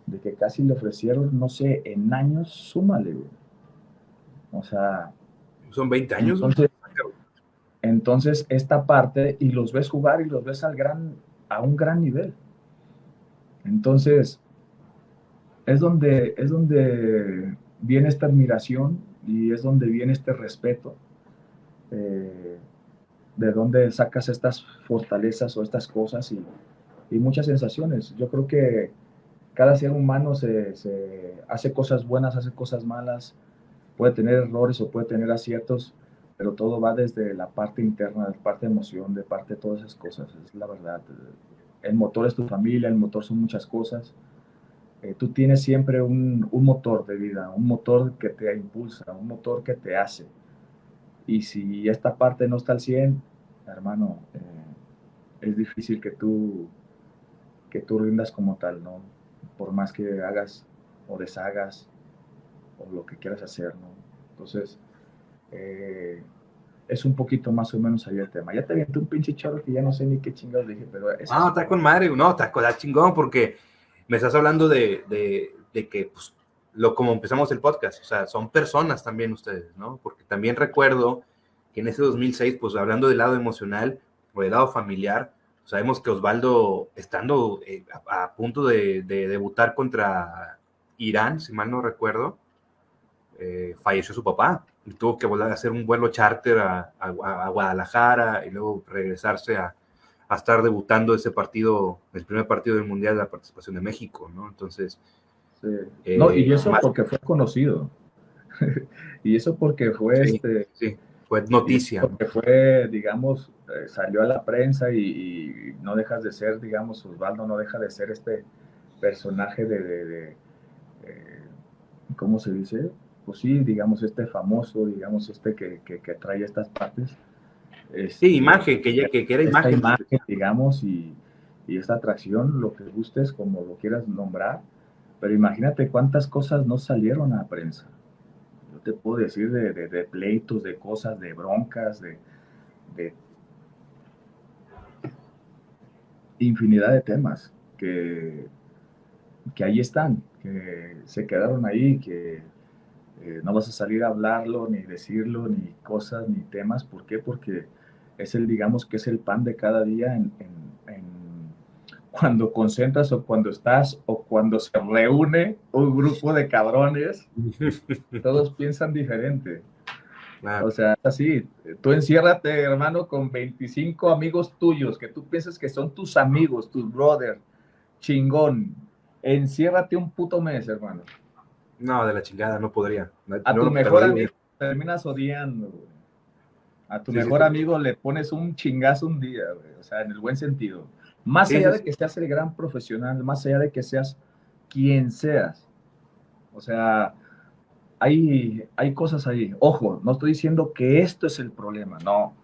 de que casi le ofrecieron, no sé, en años, súmale, güey. O sea, Son 20 años, güey. entonces esta parte, y los ves jugar y los ves a un gran nivel. Entonces, es donde viene esta admiración y es donde viene este respeto, eh, de donde sacas estas fortalezas o estas cosas y muchas sensaciones. Yo creo que cada ser humano se hace cosas buenas, hace cosas malas, puede tener errores o puede tener aciertos, pero todo va desde la parte interna, de parte de emoción, de parte de todas esas cosas, es la verdad. El motor es tu familia, el motor son muchas cosas. Tú tienes siempre un motor de vida, un motor que te impulsa, un motor que te hace. Y si esta parte no está al 100, hermano, es difícil que tú rindas como tal, ¿no? Por más que hagas o deshagas o lo que quieras hacer, ¿no? Entonces, eh, es un poquito más o menos ahí el tema. Ya te aventé un pinche chorro que ya no sé ni qué chingados dije, pero es No, eso. está con madre, no, está chingón porque me estás hablando de que, pues, como empezamos el podcast, o sea, son personas también ustedes, ¿no? Porque también recuerdo que en ese 2006, pues, hablando del lado emocional o del lado familiar, sabemos que Osvaldo, estando a punto de debutar contra Irán, si mal no recuerdo, falleció su papá y tuvo que volver a hacer un vuelo charter a Guadalajara y luego regresarse a estar debutando ese partido, el primer partido del Mundial de la participación de México, ¿no? Entonces, Sí. No, y eso más, porque fue conocido. Y eso porque fue sí, sí, fue y eso noticia, ¿no? porque fue, digamos, salió a la prensa y no dejas de ser, digamos, Osvaldo no deja de ser este personaje eh, ¿cómo se dice? Pues sí, digamos, este famoso, digamos, que trae estas partes, Sí, este, imagen, que era esta imagen. imagen, digamos, y esta atracción, lo que gustes, como lo quieras nombrar, pero imagínate cuántas cosas no salieron a la prensa. Yo te puedo decir de pleitos, de cosas, de broncas, de infinidad de temas que ahí están, que se quedaron ahí, que no vas a salir a hablarlo, ni decirlo, ni cosas, ni temas. ¿Por qué? Porque digamos que es el pan de cada día cuando concentras o cuando estás o cuando se reúne un grupo de cabrones, todos piensan diferente. O Claro. sea, así, tú enciérrate, hermano, con 25 amigos tuyos, que tú piensas que son tus amigos, tus brothers, chingón. Enciérrate un puto mes, hermano. No, de la chingada, no podría. No, A tu no, te lo mejor digo. amigo terminas odiando, güey. A tu Sí, sí, mejor amigo le pones un chingazo un día, güey. O sea, en el buen sentido. Más sí, allá sí, de sí. que seas el gran profesional, más allá de que seas quien seas. O sea, hay cosas ahí. Ojo, no estoy diciendo que esto es el problema, no.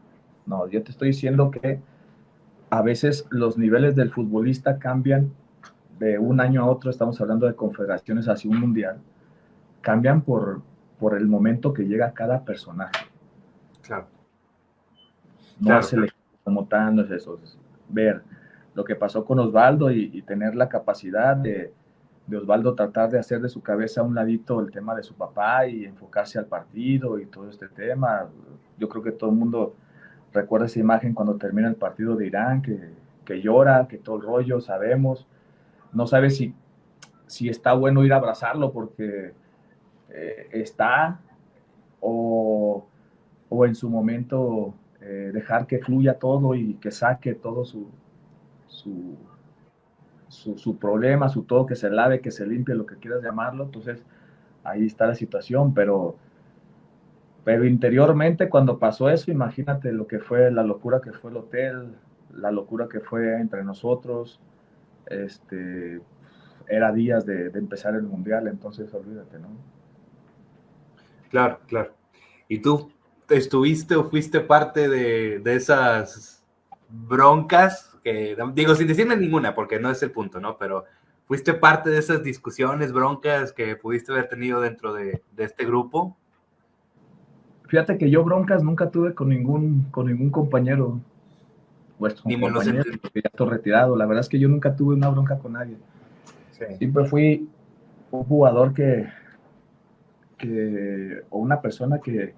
No, yo te estoy diciendo que a veces los niveles del futbolista cambian de un año a otro, estamos hablando de confederaciones hacia un mundial, cambian por el momento que llega cada personaje. Claro, No es claro. el equipo como tal, no es eso. Es ver lo que pasó con Osvaldo y tener la capacidad de Osvaldo tratar de hacer de su cabeza a un ladito el tema de su papá y enfocarse al partido y todo este tema. Yo creo que todo el mundo recuerda esa imagen cuando termina el partido de Irán, que llora, que todo el rollo, sabemos. No sabe si está bueno ir a abrazarlo porque está o en su momento dejar que fluya todo y que saque todo su, su problema, su todo, que se lave, que se limpie, lo que quieras llamarlo. Entonces, ahí está la situación, pero interiormente cuando pasó eso, imagínate lo que fue, la locura que fue el hotel, la locura que fue entre nosotros, este, era días de empezar el mundial, entonces olvídate, ¿no? Claro, claro. ¿Y tú estuviste o fuiste parte de esas broncas? Que, digo, sin decirme ninguna, porque no es el punto, ¿no? Pero fuiste parte de esas discusiones, broncas que pudiste haber tenido dentro de este grupo. Fíjate que yo broncas nunca tuve con ningún compañero, pues con Ni me los compañeros, entendí. que ya estoy retirado. La verdad es que yo nunca tuve una bronca con nadie. Sí. Siempre fui un jugador o una persona que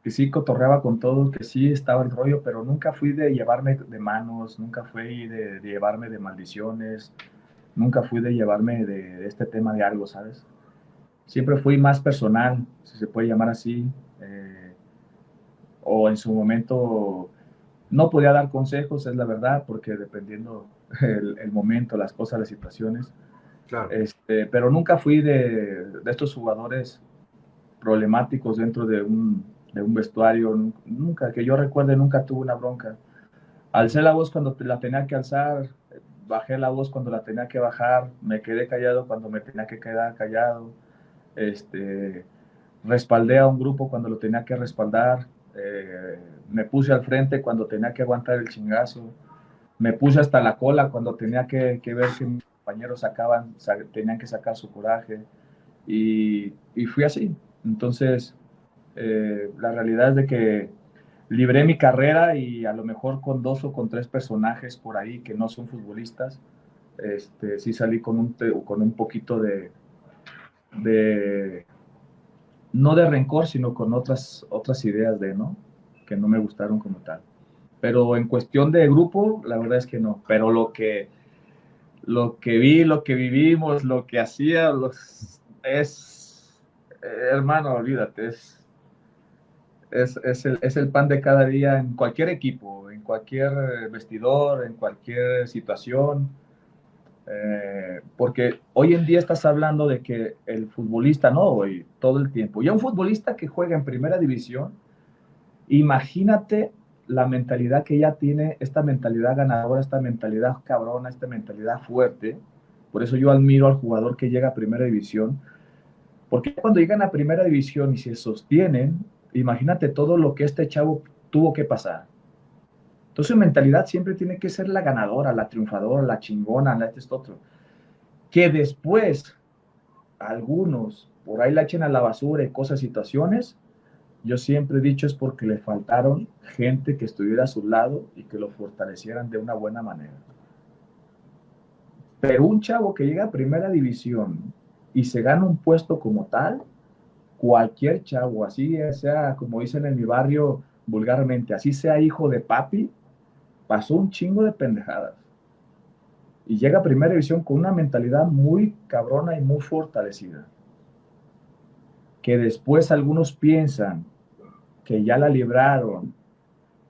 sí cotorreaba con todos, que sí estaba el rollo, pero nunca fui de llevarme de manos, nunca fui de llevarme de maldiciones, nunca fui de llevarme de este tema de algo, ¿sabes? Siempre fui más personal, si se puede llamar así, o en su momento no podía dar consejos, es la verdad, porque dependiendo el momento, las cosas, las situaciones, Claro. pero nunca fui de estos jugadores problemáticos dentro de un vestuario, nunca, que yo recuerde, nunca tuve una bronca. Alcé la voz cuando la tenía que alzar, bajé la voz cuando la tenía que bajar, me quedé callado cuando me tenía que quedar callado, este, respaldé a un grupo cuando lo tenía que respaldar, me puse al frente cuando tenía que aguantar el chingazo, me puse hasta la cola cuando tenía que ver que mis compañeros tenían que sacar su coraje y fui así. Entonces, la realidad es de que libré mi carrera y a lo mejor con 2 o con 3 personajes por ahí que no son futbolistas, sí salí con un poquito de, no de rencor, sino con otras ideas ¿no? Que no me gustaron como tal. Pero en cuestión de grupo, la verdad es que no. Pero lo que vi, lo que vivimos, lo que hacía, hermano, olvídate, es el pan de cada día en cualquier equipo, en cualquier vestidor, en cualquier situación. Porque hoy en día estás hablando de que el futbolista, no hoy, todo el tiempo, ya un futbolista que juega en primera división, imagínate la mentalidad que ella tiene, esta mentalidad ganadora, esta mentalidad cabrona, esta mentalidad fuerte. Por eso yo admiro al jugador que llega a primera división, porque cuando llegan a primera división y se sostienen, imagínate todo lo que este chavo tuvo que pasar. Entonces su mentalidad siempre tiene que ser la ganadora, la triunfadora, la chingona, esto otro. Que después algunos por ahí la echen a la basura y cosas, situaciones, yo siempre he dicho es porque le faltaron gente que estuviera a su lado y que lo fortalecieran de una buena manera. Pero un chavo que llega a primera división y se gana un puesto como tal, cualquier chavo, así sea, como dicen en mi barrio vulgarmente, así sea hijo de papi, pasó un chingo de pendejadas. Y llega a primera división con una mentalidad muy cabrona y muy fortalecida. Que después algunos piensan que ya la libraron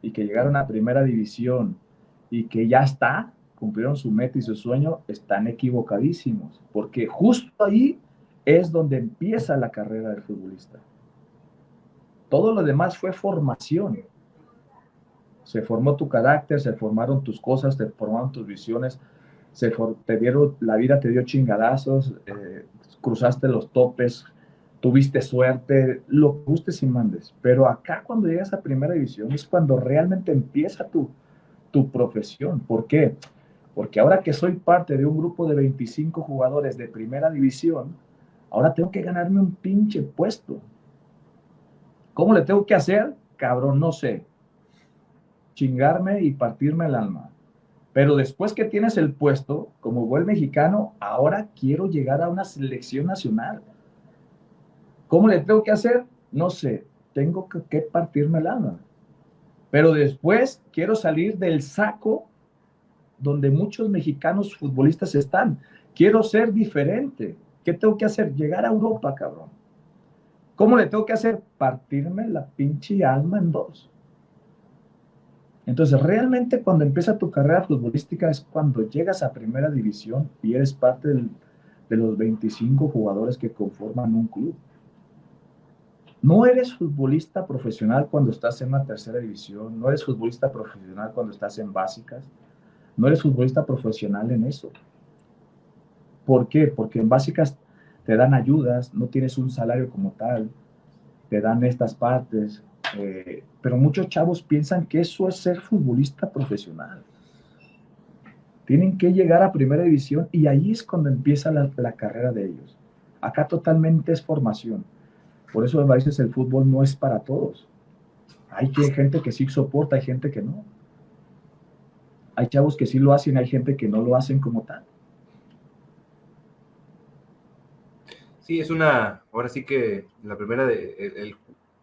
y que llegaron a primera división y que ya está, cumplieron su meta y su sueño, están equivocadísimos, porque justo ahí es donde empieza la carrera del futbolista. Todo lo demás fue formación. Se formó tu carácter, se formaron tus cosas, se formaron tus visiones, la vida te dio chingadazos, cruzaste los topes, tuviste suerte, lo que gustes y mandes. Pero acá cuando llegas a primera división es cuando realmente empieza tu profesión. ¿Por qué? Porque ahora que soy parte de un grupo de 25 jugadores de primera división, ahora tengo que ganarme un pinche puesto. ¿Cómo le tengo que hacer? Cabrón, no sé. Chingarme y partirme el alma. Pero después que tienes el puesto, como buen mexicano, ahora quiero llegar a una selección nacional. ¿Cómo le tengo que hacer? No sé. Tengo que partirme el alma. Pero después quiero salir del saco donde muchos mexicanos futbolistas están. Quiero ser diferente. ¿Qué tengo que hacer? Llegar a Europa, cabrón. ¿Cómo le tengo que hacer? Partirme la pinche alma en dos. Entonces, realmente cuando empieza tu carrera futbolística es cuando llegas a primera división y eres parte de los 25 jugadores que conforman un club. No eres futbolista profesional cuando estás en la tercera división, no eres futbolista profesional cuando estás en básicas, no eres futbolista profesional en eso. ¿Por qué? Porque en básicas te dan ayudas, no tienes un salario como tal, te dan estas partes, pero muchos chavos piensan que eso es ser futbolista profesional. Tienen que llegar a primera división y ahí es cuando empieza la carrera de ellos. Acá totalmente es formación. Por eso a veces el fútbol no es para todos. Hay gente que sí soporta, hay gente que no. Hay chavos que sí lo hacen, hay gente que no lo hacen como tal. Sí, ahora sí que la primera,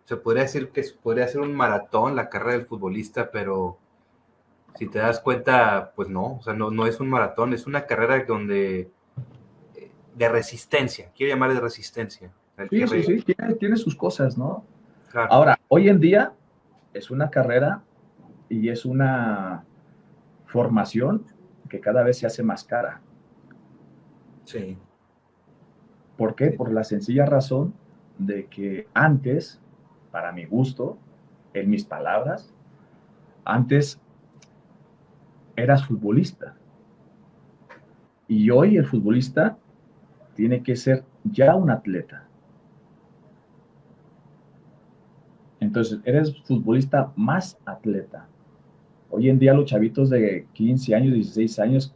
se podría decir que podría ser un maratón la carrera del futbolista, pero si te das cuenta, pues no, o sea, no es un maratón, es una carrera donde, de resistencia, quiero llamar de resistencia. O sea, Sí, tiene sus cosas, ¿no? claro, Ahora, hoy en día es una carrera y es una formación que cada vez se hace más cara. sí, ¿Por qué? Por la sencilla razón de que antes, para mi gusto, en mis palabras, antes eras futbolista y hoy el futbolista tiene que ser ya un atleta. Entonces, eres futbolista más atleta. Hoy en día los chavitos de 15 años, 16 años,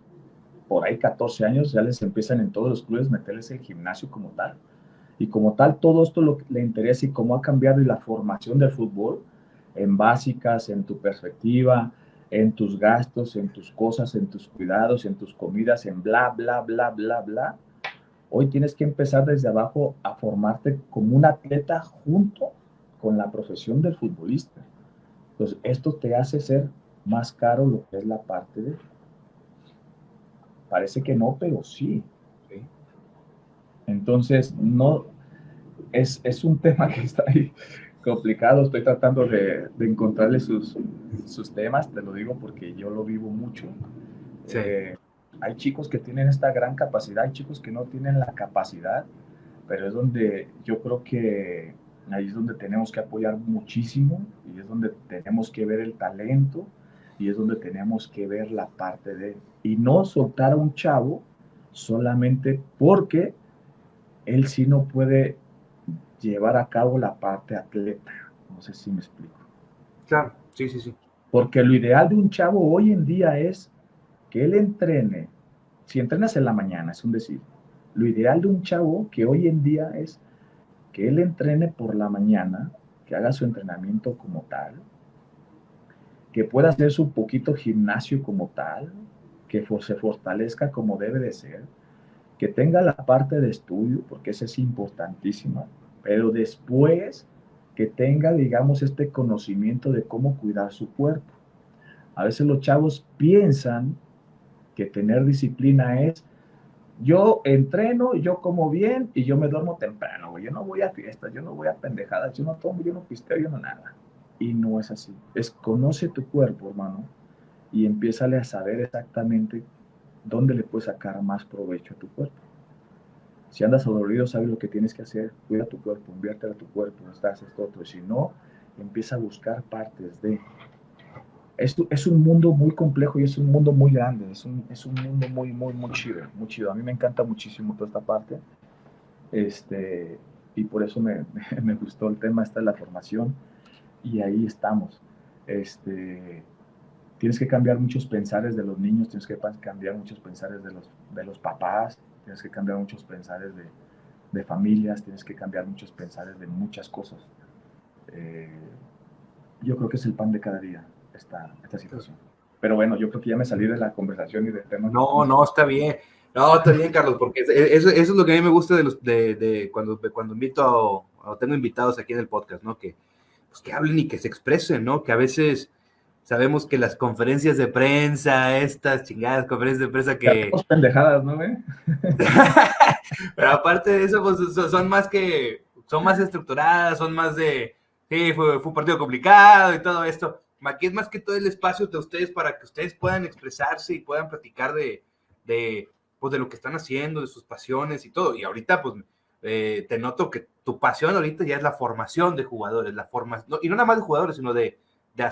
por ahí 14 años, ya les empiezan en todos los clubes meterles el gimnasio como tal. Y como tal, todo esto lo que le interesa y cómo ha cambiado y la formación del fútbol en básicas, en tu perspectiva, en tus gastos, en tus cosas, en tus cuidados, en tus comidas, en bla, bla, bla, bla, bla. Hoy tienes que empezar desde abajo a formarte como un atleta junto con la profesión del futbolista. Entonces, esto te hace ser más caro lo que es la parte de... Parece que no, pero sí. sí. Entonces, no, es un tema que está ahí complicado. Estoy tratando de encontrarle sus temas, te lo digo porque yo lo vivo mucho. Sí. Hay chicos que tienen esta gran capacidad, hay chicos que no tienen la capacidad, pero es donde yo creo que ahí es donde tenemos que apoyar muchísimo y es donde tenemos que ver el talento y es donde tenemos que ver la parte de... Y no soltar a un chavo solamente porque él sí no puede llevar a cabo la parte atleta. No sé si me explico. Claro, sí, sí, sí. Porque lo ideal de un chavo hoy en día es que él entrene. Si entrenas en la mañana, es un decir. Lo ideal de un chavo que hoy en día es que él entrene por la mañana, que haga su entrenamiento como tal, que pueda hacer su poquito gimnasio como tal, que se fortalezca como debe de ser, que tenga la parte de estudio, porque esa es importantísima, pero después que tenga, digamos, este conocimiento de cómo cuidar su cuerpo. A veces los chavos piensan que tener disciplina es, yo entreno, yo como bien y yo me duermo temprano, güey. Yo no voy a fiestas, yo no voy a pendejadas, yo no tomo, yo no pisteo, yo no nada. Y no es así. Es conoce tu cuerpo, hermano, y empiézale a saber exactamente dónde le puedes sacar más provecho a tu cuerpo. Si andas dolorido, sabes lo que tienes que hacer. Cuida tu cuerpo, invierte a tu cuerpo, estás esto otro. Si no, empieza a buscar partes de... Es un mundo muy complejo y es un mundo muy grande. Es un mundo muy, muy, muy chido, muy chido. A mí me encanta muchísimo toda esta parte. Este, y por eso me gustó el tema, esta es la formación. Y ahí estamos. Este, tienes que cambiar muchos pensares de los niños, tienes que cambiar muchos pensares de los papás, tienes que cambiar muchos pensares de familias, tienes que cambiar muchos pensares de muchas cosas. Eh, yo creo que es el pan de cada día esta situación. Pero bueno, yo creo que ya me salí de la conversación y del tema que No, estamos. no, está bien. No, está bien, Carlos, porque eso es lo que a mí me gusta de cuando invito o tengo invitados aquí en el podcast, ¿no? Que, pues, que hablen y que se expresen, ¿no? Que a veces sabemos que las conferencias de prensa, estas chingadas conferencias de prensa que... Hacemos pendejadas, ¿no, güey? Pero aparte de eso, pues son más estructuradas, son más de, sí, fue un partido complicado y todo esto. Aquí es más que todo el espacio de ustedes para que ustedes puedan expresarse y puedan platicar pues de lo que están haciendo, de sus pasiones y todo. Y ahorita, pues, te noto que tu pasión ahorita ya es la formación de jugadores, y no nada más de jugadores, sino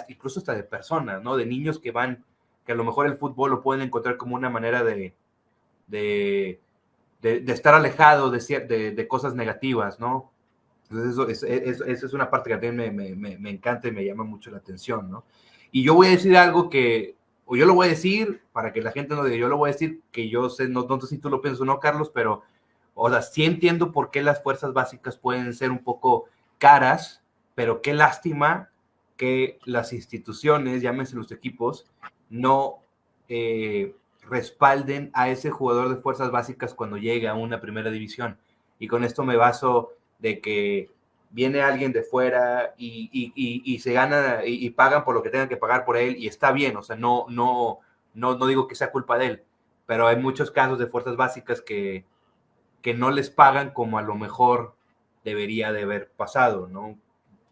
incluso hasta de personas, ¿no? De niños que a lo mejor el fútbol lo pueden encontrar como una manera de de estar alejado de cosas negativas, ¿no? Entonces eso es una parte que también me encanta y me llama mucho la atención, ¿no? Y yo voy a decir algo o yo lo voy a decir para que la gente no diga, yo lo voy a decir que yo sé, no sé si tú lo piensas o no, Carlos, pero, o sea, sí entiendo por qué las fuerzas básicas pueden ser un poco caras, pero qué lástima que las instituciones, llámense los equipos, no respalden a ese jugador de fuerzas básicas cuando llega a una primera división. Y con esto me baso de que viene alguien de fuera y se gana y pagan por lo que tengan que pagar por él y está bien, o sea, no digo que sea culpa de él, pero hay muchos casos de fuerzas básicas que no les pagan como a lo mejor debería de haber pasado, ¿no?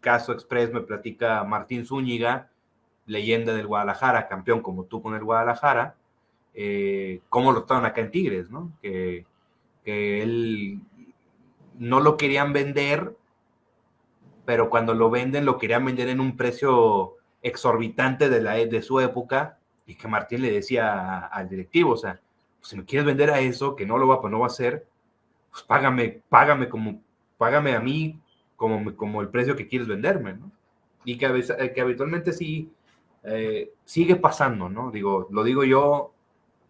Caso express me platica Martín Zúñiga, leyenda del Guadalajara, campeón como tú con el Guadalajara, cómo lo estaban acá en Tigres, ¿no? Que él no lo querían vender, pero cuando lo venden lo querían vender en un precio exorbitante de su época, y que Martín le decía al directivo, o sea, pues si me quieres vender a eso, que no lo va a hacer, pues págame a mí como el precio que quieres venderme, ¿no? Y que habitualmente sí sigue pasando, ¿no? Lo digo yo,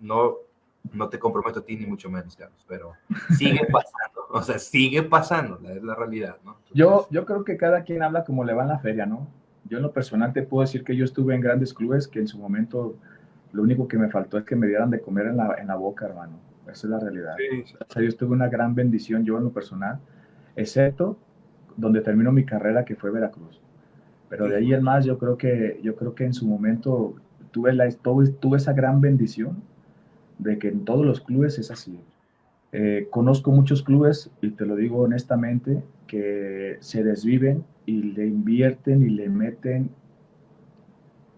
no te comprometo a ti ni mucho menos, Carlos, pero sigue pasando, o sea, sigue pasando, es la realidad, ¿no? Yo creo que cada quien habla como le va en la feria, ¿no? Yo en lo personal te puedo decir que yo estuve en grandes clubes que en su momento lo único que me faltó es que me dieran de comer en la boca, hermano. Esa es la realidad. Sí. O sea, yo tuve una gran bendición yo en lo personal, excepto donde terminó mi carrera, que fue Veracruz. Pero de ahí en más, yo creo que en su momento tuve esa gran bendición de que en todos los clubes es así. Conozco muchos clubes, y te lo digo honestamente, que se desviven y le invierten y le meten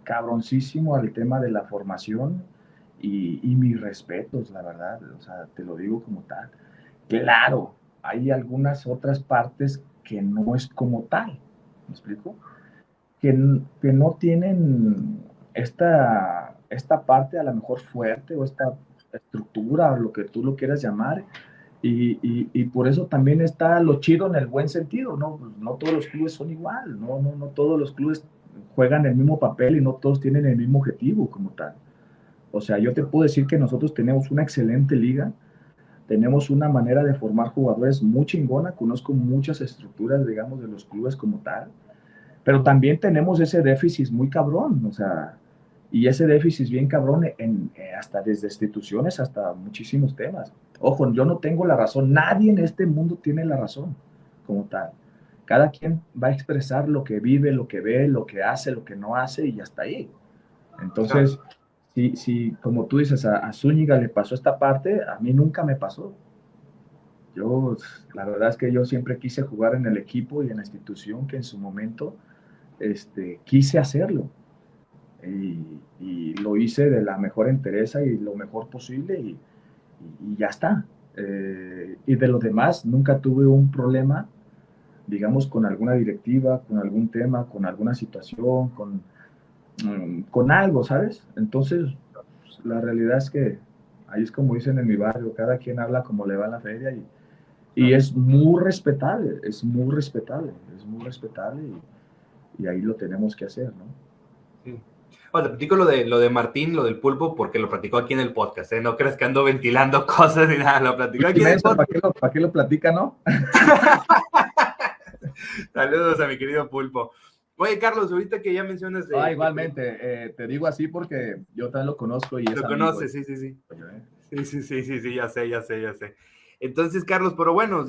cabroncísimo al tema de la formación y mis respetos, la verdad, o sea, te lo digo como tal. Claro, hay algunas otras partes que no es como tal, ¿me explico? Que no tienen esta parte a lo mejor fuerte o esta estructura o lo que tú lo quieras llamar. Y por eso también está lo chido en el buen sentido, ¿no? Pues no todos los clubes son igual, no todos los clubes juegan el mismo papel y no todos tienen el mismo objetivo como tal. O sea, yo te puedo decir que nosotros tenemos una excelente liga, tenemos una manera de formar jugadores muy chingona, conozco muchas estructuras, digamos, de los clubes como tal, pero también tenemos ese déficit muy cabrón, o sea, y ese déficit bien cabrón hasta desde instituciones hasta muchísimos temas. Ojo, yo no tengo la razón, nadie en este mundo tiene la razón como tal. Cada quien va a expresar lo que vive, lo que ve, lo que hace, lo que no hace y hasta ahí. Entonces, si como tú dices, a Zúñiga le pasó esta parte, a mí nunca me pasó. Yo, la verdad es que yo siempre quise jugar en el equipo y en la institución que en su momento quise hacerlo y lo hice de la mejor entereza y lo mejor posible y ya está. Y de lo demás, nunca tuve un problema, digamos, con alguna directiva, con algún tema, con alguna situación, con algo, ¿sabes? Entonces, la realidad es que ahí es como dicen en mi barrio, cada quien habla como le va a la feria y es muy respetable, es muy respetable, es muy respetable y ahí lo tenemos que hacer, ¿no? Sí. Bueno, te platico lo de Martín, lo del pulpo, porque lo platicó aquí en el podcast, ¿eh? No crees que ando ventilando cosas ni nada, lo platicó aquí en el podcast. ¿Para qué lo platica, no? Saludos a mi querido pulpo. Oye, Carlos, ahorita que ya mencionas de... igualmente, te digo así porque yo también lo conozco y es Lo amigo. conoces, sí. Sí, ya sé. Entonces, Carlos, pero bueno,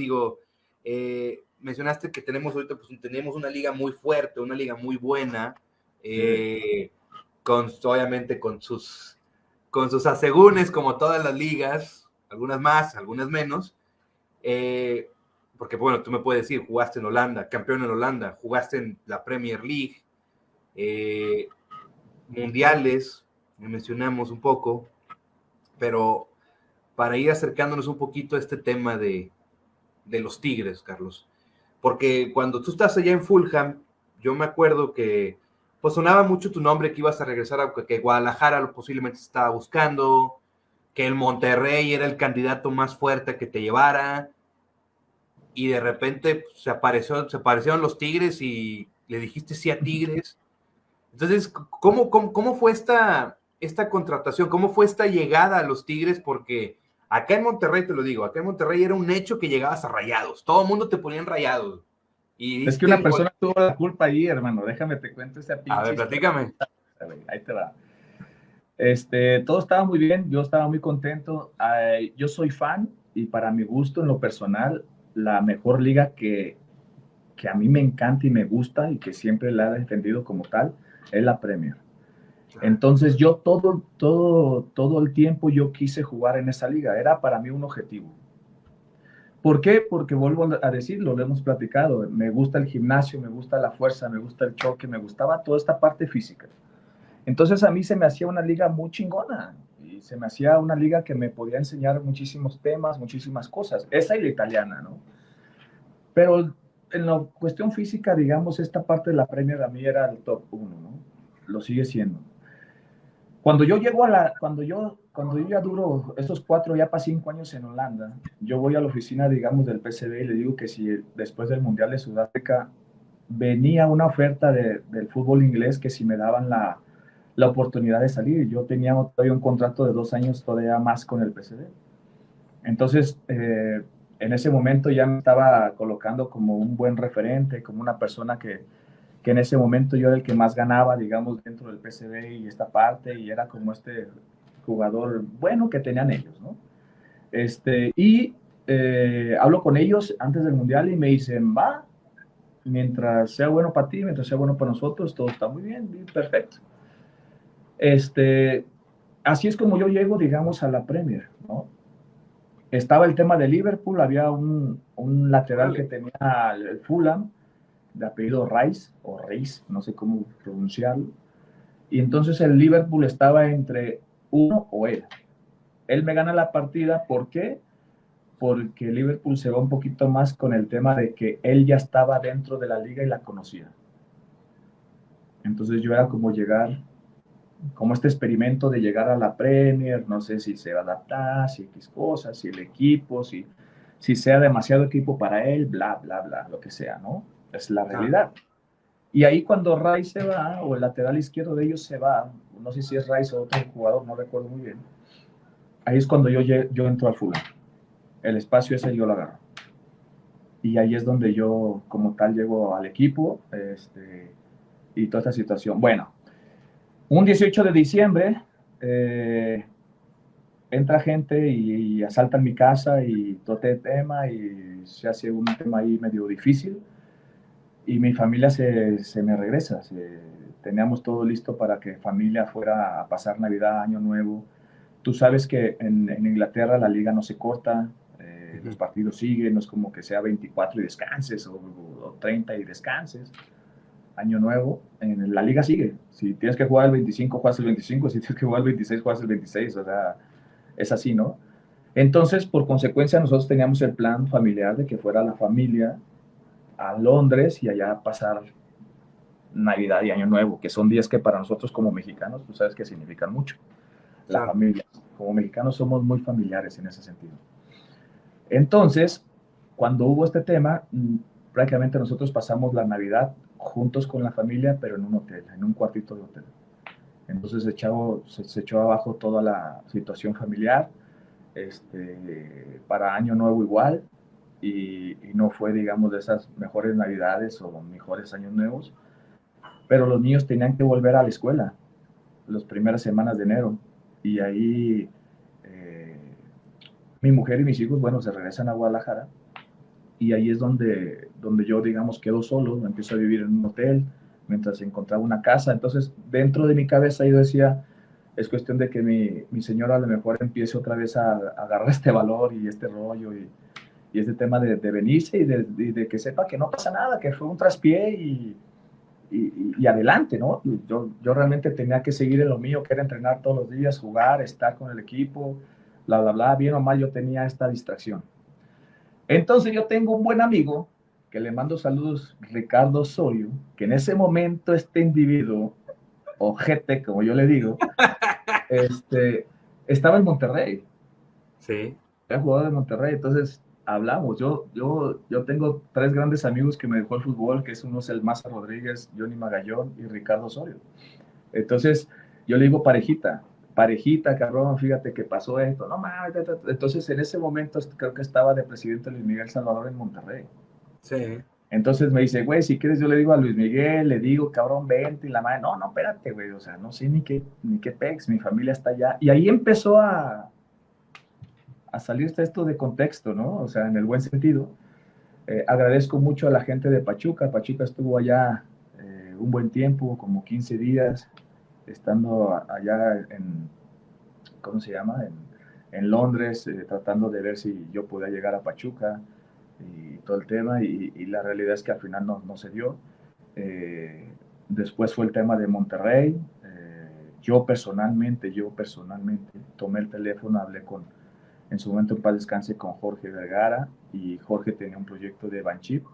mencionaste que tenemos ahorita, pues tenemos una liga muy fuerte, una liga muy buena, obviamente con sus asegúnes, como todas las ligas, algunas más, algunas menos, porque bueno, tú me puedes decir, jugaste en Holanda, campeón en Holanda, jugaste en la Premier League, mundiales, mencionamos un poco, pero para ir acercándonos un poquito a este tema de los Tigres, Carlos, porque cuando tú estás allá en Fulham, yo me acuerdo que pues sonaba mucho tu nombre, que ibas a regresar, que Guadalajara posiblemente estaba buscando, que el Monterrey era el candidato más fuerte que te llevara, y de repente se aparecieron los Tigres y le dijiste sí a Tigres. Entonces, ¿cómo fue esta contratación? ¿Cómo fue esta llegada a los Tigres? Porque acá en Monterrey, te lo digo, acá en Monterrey era un hecho que llegabas a Rayados. Todo el mundo te ponía en Rayados. Y Es que diste una el gol. persona tuvo la culpa ahí, hermano. Déjame te cuento esa A pinche ver, historia. platícame. Ahí te va. Todo estaba muy bien, yo estaba muy contento. Yo soy fan y para mi gusto en lo personal, la mejor liga que a mí me encanta y me gusta y que siempre la he defendido como tal es la Premier. Entonces yo todo el tiempo yo quise jugar en esa liga, era para mí un objetivo. ¿Por qué? Porque vuelvo a decirlo, lo hemos platicado, me gusta el gimnasio, me gusta la fuerza, me gusta el choque, me gustaba toda esta parte física. Entonces a mí se me hacía una liga muy chingona y se me hacía una liga que me podía enseñar muchísimos temas, muchísimas cosas. Esa y la italiana, ¿no? Pero en la cuestión física, digamos, esta parte de la Premier a mí era el top 1, ¿no? Lo sigue siendo. Cuando yo llego cuando yo ya duro esos 4, ya para 5 años en Holanda, yo voy a la oficina, digamos, del PSV y le digo que si después del Mundial de Sudáfrica venía una oferta del fútbol inglés, que si me daban la oportunidad de salir. Yo tenía todavía un contrato de 2 años todavía más con el PSV. Entonces, en ese momento ya me estaba colocando como un buen referente, como una persona que en ese momento yo era el que más ganaba, digamos, dentro del PSV y esta parte, y era como este jugador bueno que tenían ellos, ¿no? Y hablo con ellos antes del Mundial y me dicen, va, mientras sea bueno para ti, mientras sea bueno para nosotros, todo está muy bien, perfecto. Así es como yo llego, digamos, a la Premier, ¿no? Estaba el tema de Liverpool, había un lateral que tenía el Fulham, de apellido Rice, o Reis, no sé cómo pronunciarlo, y entonces el Liverpool estaba entre uno o él. Él me gana la partida, ¿por qué? Porque Liverpool se va un poquito más con el tema de que él ya estaba dentro de la liga y la conocía. Entonces yo era como llegar, como este experimento de llegar a la Premier, no sé si se va a adaptar, si X cosas, si el equipo, si sea demasiado equipo para él, bla, bla, bla, lo que sea, ¿no? Es la realidad. Y ahí cuando Rice se va, o el lateral izquierdo de ellos se va, no sé si es Rice o otro jugador, no recuerdo muy bien, ahí es cuando yo entro al Fulham. El espacio ese yo lo agarro. Y ahí es donde yo como tal llego al equipo y toda esta situación. Bueno, un 18 de diciembre entra gente y asaltan mi casa y todo este tema y se hace un tema ahí medio difícil y mi familia se me regresa. Teníamos todo listo para que familia fuera a pasar Navidad, Año Nuevo. Tú sabes que en Inglaterra la liga no se corta, los partidos siguen, no es como que sea 24 y descanses o 30 y descanses. Año Nuevo, en la liga sigue. Si tienes que jugar el 25, juegas el 25. Si tienes que jugar el 26, juegas el 26. O sea, es así, ¿no? Entonces, por consecuencia, nosotros teníamos el plan familiar de que fuera la familia a Londres y allá pasar Navidad y Año Nuevo, que son días que para nosotros como mexicanos, tú sabes que significan mucho. La familia. Como mexicanos somos muy familiares en ese sentido. Entonces, cuando hubo este tema, prácticamente nosotros pasamos la Navidad juntos con la familia, pero en un hotel, en un cuartito de hotel. Entonces se echó abajo toda la situación familiar, para Año Nuevo igual, y no fue, digamos, de esas mejores Navidades o mejores Años Nuevos, pero los niños tenían que volver a la escuela las primeras semanas de enero, y ahí mi mujer y mis hijos, bueno, se regresan a Guadalajara, y ahí es donde yo, digamos, quedo solo, empiezo a vivir en un hotel, mientras encontraba una casa. Entonces, dentro de mi cabeza yo decía, es cuestión de que mi señora a lo mejor empiece otra vez a agarrar este valor y este rollo y este tema de venirse y de que sepa que no pasa nada, que fue un traspié y adelante, ¿no? Yo realmente tenía que seguir en lo mío, que era entrenar todos los días, jugar, estar con el equipo, bla, bla, bla, bien o mal yo tenía esta distracción. Entonces yo tengo un buen amigo que le mando saludos, Ricardo Osorio, que en ese momento este individuo, ojete, como yo le digo, estaba en Monterrey, Sí. era jugador de Monterrey, entonces hablamos. Yo tengo tres grandes amigos que me dejó el fútbol, que es uno es el Maza Rodríguez, Johnny Magallón y Ricardo Osorio. Entonces, yo le digo parejita, cabrón, fíjate que pasó esto. No mames, entonces en ese momento creo que estaba de presidente Luis Miguel Salvador en Monterrey. Sí. Entonces me dice, güey, si quieres yo le digo a Luis Miguel, le digo, cabrón, vente, y la madre, no, espérate, güey, o sea, no sé ni qué pex, mi familia está allá. Y ahí empezó a salirse esto de contexto, ¿no? O sea, en el buen sentido. Agradezco mucho a la gente de Pachuca. Pachuca estuvo allá un buen tiempo, como 15 días, estando allá en, ¿cómo se llama? En Londres, tratando de ver si yo podía llegar a Pachuca y todo el tema, y la realidad es que al final no se dio. Eh, Después fue el tema de Monterrey. Yo personalmente tomé el teléfono, hablé con, en su momento en paz descanse, con Jorge Vergara, y Jorge tenía un proyecto de Banchip,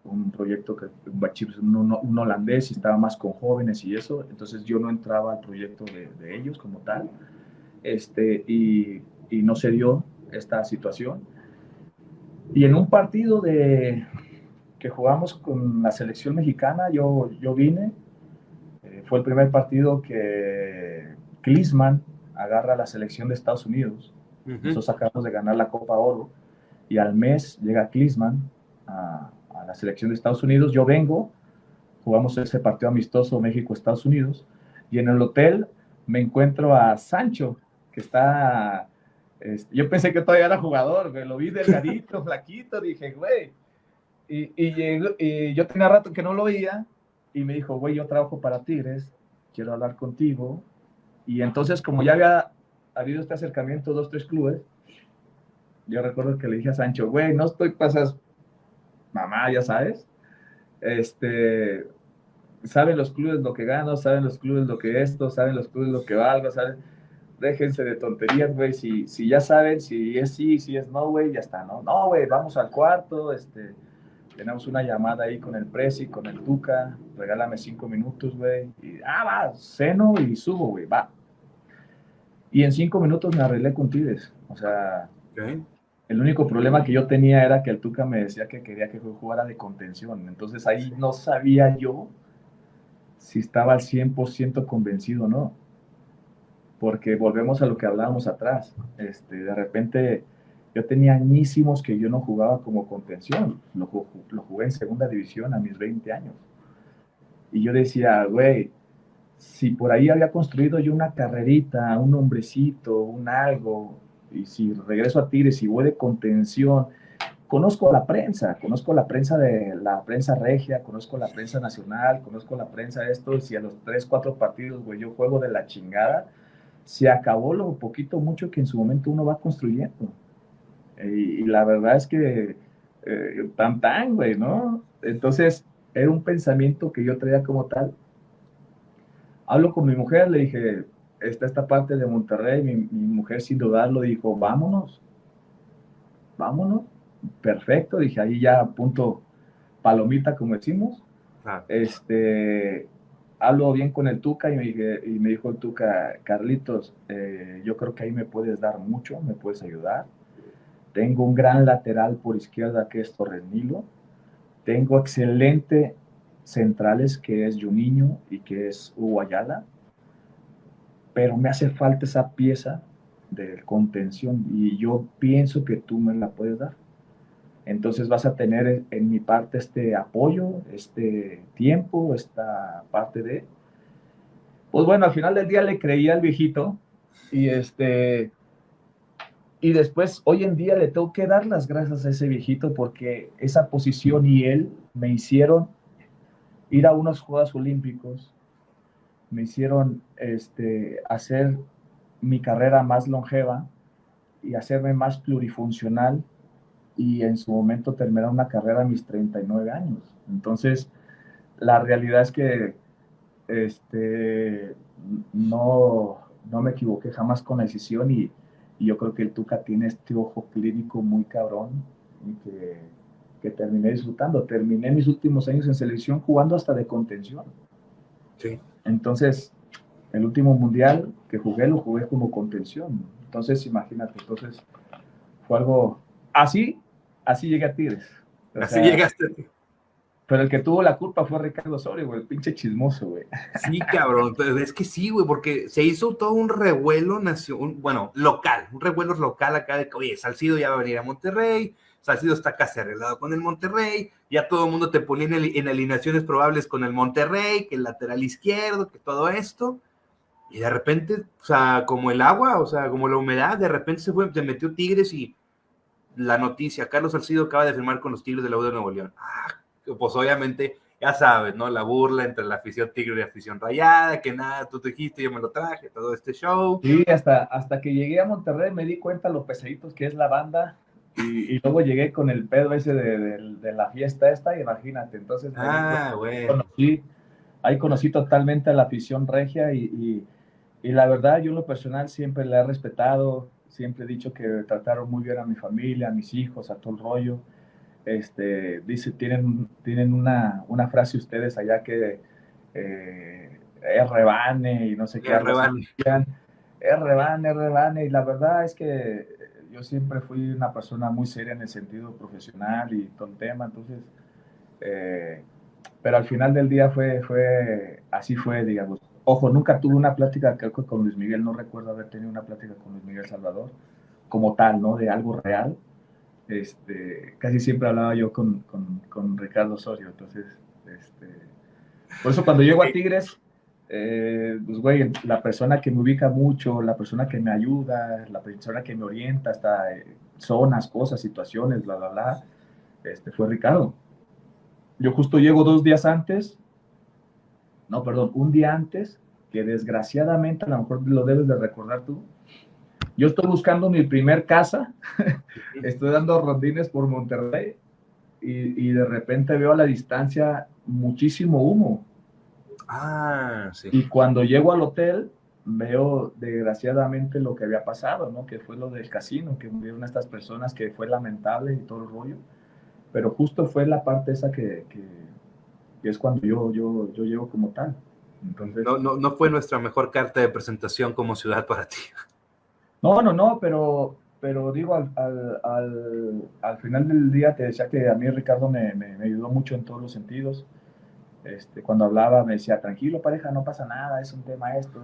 un proyecto que Banchip es un holandés y estaba más con jóvenes y eso, entonces yo no entraba al proyecto de ellos como tal, y no se dio esta situación. Y en un partido que jugamos con la selección mexicana, yo vine, fue el primer partido que Klinsmann agarra a la selección de Estados Unidos. Ujú. Nosotros acabamos de ganar la Copa Oro y al mes llega Klinsmann a la selección de Estados Unidos. Yo vengo, jugamos ese partido amistoso México-Estados Unidos y en el hotel me encuentro a Sancho, que está... yo pensé que todavía era jugador, güey. Lo vi delgadito, flaquito, dije, güey. Y yo tenía rato que no lo veía y me dijo, güey, yo trabajo para Tigres, quiero hablar contigo. Y entonces, como ya había habido este acercamiento, dos, tres clubes, yo recuerdo que le dije a Sancho, güey, no estoy pasas, mamá, ya sabes, este, saben los clubes lo que gano, saben los clubes lo que esto, saben los clubes lo que valgo, saben, déjense de tonterías, güey, si ya saben, si es sí, si es no, güey, ya está, ¿no? No, güey, vamos al cuarto, tenemos una llamada ahí con el Prezi, con el Tuca, regálame 5 minutos, güey, y, va, ceno y subo, güey, va. Y en 5 minutos me arreglé con Tigres, o sea, Okay. el único problema que yo tenía era que el Tuca me decía que quería que yo jugara de contención. Entonces ahí Sí. no sabía yo si estaba al 100% convencido o no. Porque volvemos a lo que hablábamos atrás. De repente yo tenía añísimos que yo no jugaba como contención. Lo jugué en segunda división a mis 20 años. Y yo decía, güey, si por ahí había construido yo una carrerita, un hombrecito, un algo, y si regreso a Tigres y voy de contención, conozco la prensa de la prensa regia, conozco la prensa nacional, conozco la prensa esto, y si a los 3, 4 partidos, güey, yo juego de la chingada, se acabó lo poquito, mucho que en su momento uno va construyendo. Y la verdad es que tan, güey, ¿no? Entonces, era un pensamiento que yo traía como tal. Hablo con mi mujer, le dije, está esta parte de Monterrey, mi mujer sin dudarlo dijo, vámonos, perfecto, dije, ahí ya punto palomita, como decimos. Claro. Hablo bien con el Tuca y me dijo el Tuca, Carlitos, yo creo que ahí me puedes dar mucho, me puedes ayudar. Tengo un gran lateral por izquierda que es Torres Nilo. Tengo excelente centrales que es Juninho y que es Hugo Ayala, pero me hace falta esa pieza de contención y yo pienso que tú me la puedes dar. Entonces vas a tener en mi parte este apoyo, este tiempo, esta parte de... Pues bueno, al final del día le creí al viejito y y después hoy en día le tengo que dar las gracias a ese viejito porque esa posición y él me hicieron ir a unos Juegos Olímpicos, me hicieron hacer mi carrera más longeva y hacerme más plurifuncional y en su momento terminar una carrera a mis 39 años. Entonces, la realidad es que no, no me equivoqué jamás con la decisión y yo creo que el Tuca tiene este ojo clínico muy cabrón y que terminé disfrutando. Terminé mis últimos años en selección jugando hasta de contención. Sí. Entonces, el último mundial que jugué, lo jugué como contención. Entonces, imagínate, entonces fue algo así, así llegué a Tigres. O Así sea, llegaste. pero el que tuvo la culpa fue Ricardo Osorio, güey, el pinche chismoso, güey. Sí, cabrón, pero es que sí, güey, porque se hizo todo un revuelo bueno, local, un revuelo local acá de que, oye, Salcido ya va a venir a Monterrey, Salcido está casi arreglado con el Monterrey, ya todo el mundo te ponía en alineaciones probables con el Monterrey, que el lateral izquierdo, que todo esto, y de repente, o sea, como el agua, o sea, como la humedad, de repente se metió Tigres y la noticia, Carlos Salcido acaba de firmar con los Tigres de la U de Nuevo León. Pues obviamente, ya sabes, ¿no? La burla entre la afición tigre y la afición rayada, que nada, tú te dijiste, yo me lo traje, todo este show. Sí, hasta que llegué a Monterrey me di cuenta lo pesaditos que es la banda y luego llegué con el pedo ese de la fiesta esta, imagínate, entonces Bueno. ahí conocí totalmente a la afición regia y la verdad yo en lo personal siempre la he respetado, siempre he dicho que trataron muy bien a mi familia, a mis hijos, a todo el rollo. Tienen una frase ustedes allá que es rebane y no sé qué, El algo así. rebane. Es rebane, y la verdad es que yo siempre fui una persona muy seria en el sentido profesional y todo el tema, entonces, pero al final del día así fue, digamos. Ojo, nunca tuve una plática, creo que con Luis Miguel, no recuerdo haber tenido una plática con Luis Miguel Salvador, como tal, ¿no? De algo real. Casi siempre hablaba yo con Ricardo Osorio, entonces, por eso cuando llego a Tigres, pues güey, la persona que me ubica mucho, la persona que me ayuda, la persona que me orienta hasta zonas, cosas, situaciones, bla, bla, bla, fue Ricardo. Yo justo llego 2 días antes, no, perdón, un día antes, que desgraciadamente, a lo mejor lo debes de recordar tú, yo estoy buscando mi primer casa, estoy dando rondines por Monterrey, y de repente veo a la distancia muchísimo humo. Sí. Y cuando llego al hotel, veo desgraciadamente lo que había pasado, ¿no? Que fue lo del casino, que murieron estas personas, que fue lamentable y todo el rollo. Pero justo fue la parte esa que es cuando yo llego como tal. Entonces, No fue nuestra mejor carta de presentación como ciudad para ti. no, pero digo, al final del día te decía que a mí Ricardo me ayudó mucho en todos los sentidos. Cuando hablaba me decía, tranquilo pareja, no pasa nada, es un tema esto,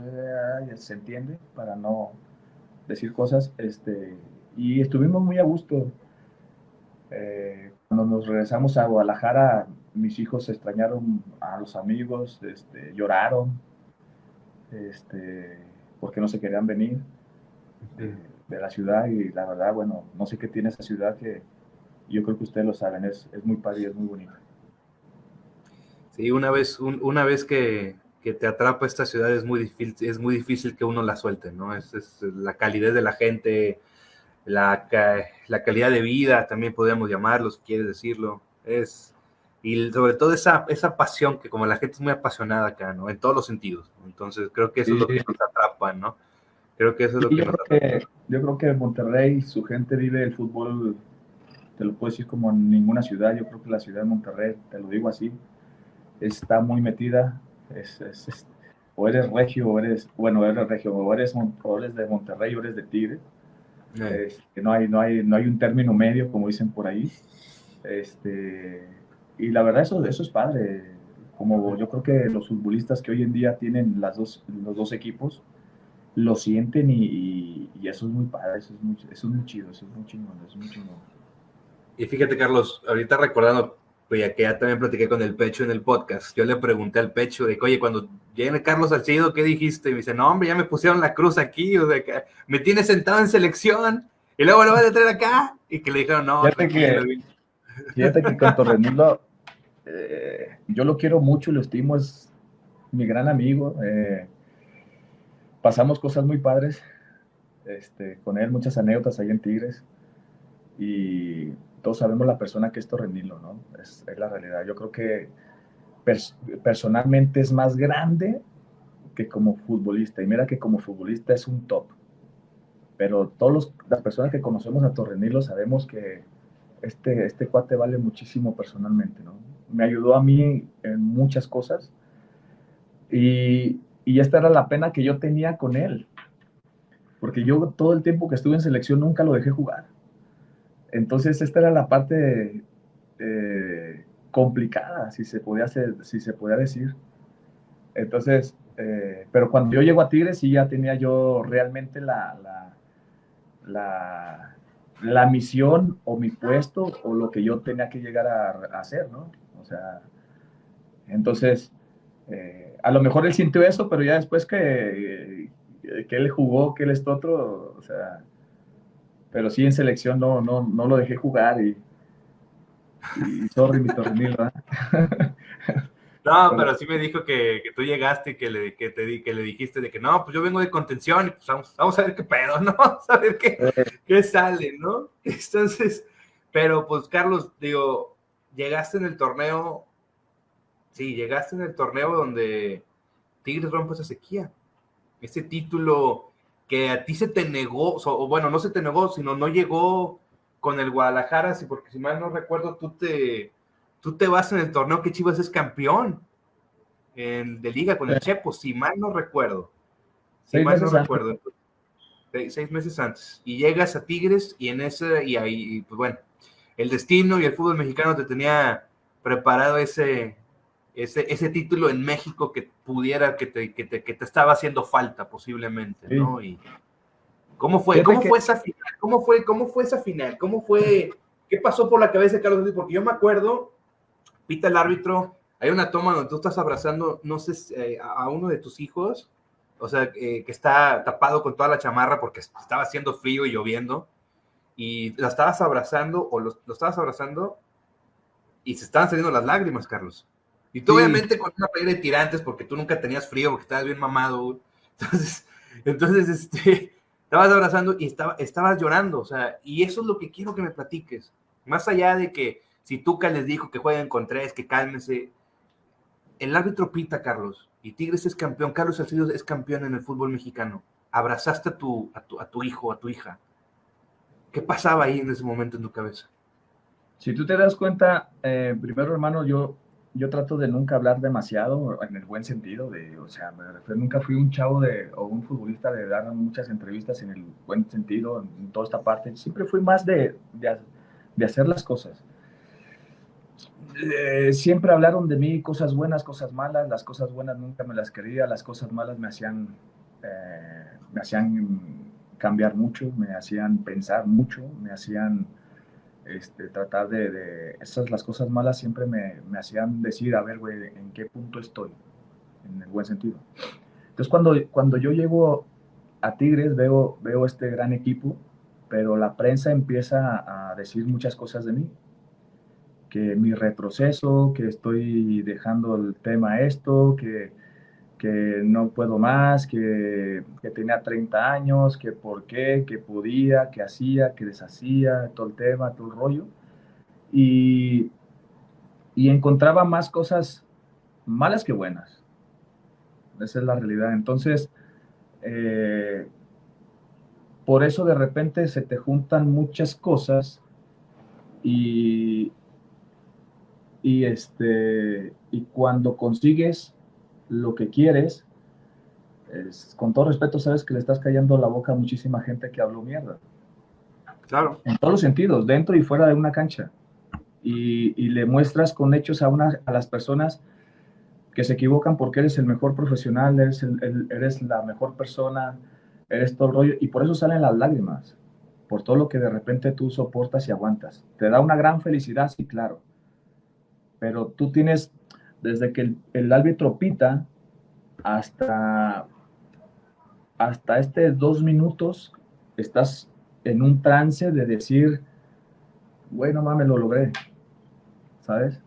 se entiende, para no decir cosas, y estuvimos muy a gusto. Cuando nos regresamos a Guadalajara, mis hijos extrañaron a los amigos, lloraron, porque no se querían venir de la ciudad, y la verdad, bueno, no sé qué tiene esa ciudad que yo creo que ustedes lo saben, es muy padre y es muy bonita. Sí, una vez que te atrapa esta ciudad es muy difícil que uno la suelte, ¿no? Es la calidez de la gente, la calidad de vida, también podríamos llamarlo, si quieres decirlo. Y sobre todo esa pasión, que como la gente es muy apasionada acá, ¿no? En todos los sentidos. Entonces creo que eso es Sí, lo que nos atrapa, ¿no? Creo que eso es lo sí, que nos atrapa. yo creo que Monterrey, su gente vive el fútbol, te lo puedo decir como en ninguna ciudad. Yo creo que la ciudad de Monterrey, te lo digo así, está muy metida. O eres regio, bueno, eres regio, o eres de Monterrey, o eres de Tigre. No hay un término medio, como dicen por ahí. Y la verdad, eso es padre. Como yo creo que los futbolistas que hoy en día tienen los dos equipos, lo sienten y eso es muy padre, eso es muy chido, eso es muy chingón, eso es muy chingón. Y fíjate, Carlos, ahorita recordando, pues ya que ya también platiqué con el Pecho en el podcast, yo le pregunté al Pecho de que, oye, cuando llegue Carlos Salcido, ¿qué dijiste? Y me dice, no, hombre, ya me pusieron la cruz aquí, o sea, que me tiene sentado en selección, y luego lo vas a traer acá, y que le dijeron, no, Fíjate tranquilo. que, fíjate que con Torrenilo, yo lo quiero mucho, lo estimo, es mi gran amigo. Pasamos cosas muy padres con él, muchas anécdotas ahí en Tigres. Y todos sabemos la persona que es Torrenilo, ¿no? Es la realidad. Yo creo que personalmente es más grande que como futbolista. Y mira que como futbolista es un top. Pero las personas que conocemos a Torrenilo sabemos que este cuate vale muchísimo personalmente, ¿no? Me ayudó a mí en muchas cosas. Y Y esta era la pena que yo tenía con él, porque yo todo el tiempo que estuve en selección nunca lo dejé jugar. Entonces esta era la parte complicada, si se podía decir. Entonces, pero cuando yo llego a Tigres sí ya tenía yo realmente la, la misión o mi puesto o lo que yo tenía que llegar a hacer, ¿no? O sea, entonces, a lo mejor él sintió eso, pero ya después que él jugó, que él es otro, o sea, pero sí en selección no lo dejé jugar y sorry, mi tornil, ¿verdad? No, Pero pero sí me dijo que tú llegaste y que le dijiste de que no, pues yo vengo de contención y pues vamos a ver qué pedo, ¿no? Vamos a ver qué sale, ¿no? Entonces, pero pues Carlos, digo, llegaste en el torneo, sí, llegaste en el torneo donde Tigres rompe esa sequía. Ese título que a ti se te negó, o bueno, no se te negó, sino no llegó con el Guadalajara, sí, porque si mal no recuerdo, tú te vas en el torneo que Chivas es campeón de liga con el Chepo, si mal no recuerdo. Si seis mal no meses antes. recuerdo. 6 meses antes. Y llegas a Tigres y en ese, y ahí, pues bueno, el destino y el fútbol mexicano te tenía preparado ese título en México que pudiera, que te estaba haciendo falta posiblemente, Sí. ¿no? Y ¿cómo fue? Fíjate ¿Cómo que fue esa final? ¿Cómo fue esa final? ¿Cómo fue? ¿Qué pasó por la cabeza de Carlos? Porque yo me acuerdo, pita el árbitro, hay una toma donde tú estás abrazando, no sé, a uno de tus hijos, o sea, que está tapado con toda la chamarra porque estaba haciendo frío y lloviendo, y la estabas abrazando, o lo estabas abrazando, y se estaban saliendo las lágrimas, Carlos. Y tú sí, obviamente con una playera de tirantes, porque tú nunca tenías frío, porque estabas bien mamado, güey. Entonces, estabas abrazando y estabas llorando, o sea, y eso es lo que quiero que me platiques. Más allá de que si Tuca les dijo que jueguen con tres, que cálmense, el árbitro pita, Carlos, y Tigres es campeón, Carlos Salcido es campeón en el fútbol mexicano. Abrazaste a tu hijo, a tu hija. ¿Qué pasaba ahí en ese momento en tu cabeza? si tú te das cuenta, primero hermano, yo trato de nunca hablar demasiado en el buen sentido, o sea, me refiero, nunca fui un chavo o un futbolista de dar muchas entrevistas en el buen sentido, en toda esta parte, siempre fui más de hacer las cosas. Siempre hablaron de mí cosas buenas, cosas malas, las cosas buenas nunca me las quería, las cosas malas me hacían cambiar mucho, me hacían pensar mucho, me hacían tratar esas las cosas malas siempre me hacían decir, a ver, güey, ¿en qué punto estoy? En el buen sentido. Entonces, cuando yo llego a Tigres, veo este gran equipo, pero la prensa empieza a decir muchas cosas de mí, que mi retroceso, que estoy dejando el tema esto, que no puedo más, que tenía 30 años, que por qué, que podía, que hacía, que deshacía, todo el tema, todo el rollo. Y, y encontraba más cosas malas que buenas. Esa es la realidad. Entonces, eh, por eso de repente se te juntan muchas cosas y, y cuando consigues lo que quieres, con todo respeto, sabes que le estás callando la boca a muchísima gente que habló mierda. Claro. En todos los sentidos, dentro y fuera de una cancha. Y le muestras con hechos a las personas que se equivocan porque eres el mejor profesional, eres la mejor persona, eres todo el rollo, y por eso salen las lágrimas, por todo lo que de repente tú soportas y aguantas. Te da una gran felicidad, sí, claro, pero tú tienes, desde que el árbitro pita hasta, hasta 2 minutos, estás en un trance de decir, bueno, mames, lo logré, ¿sabes?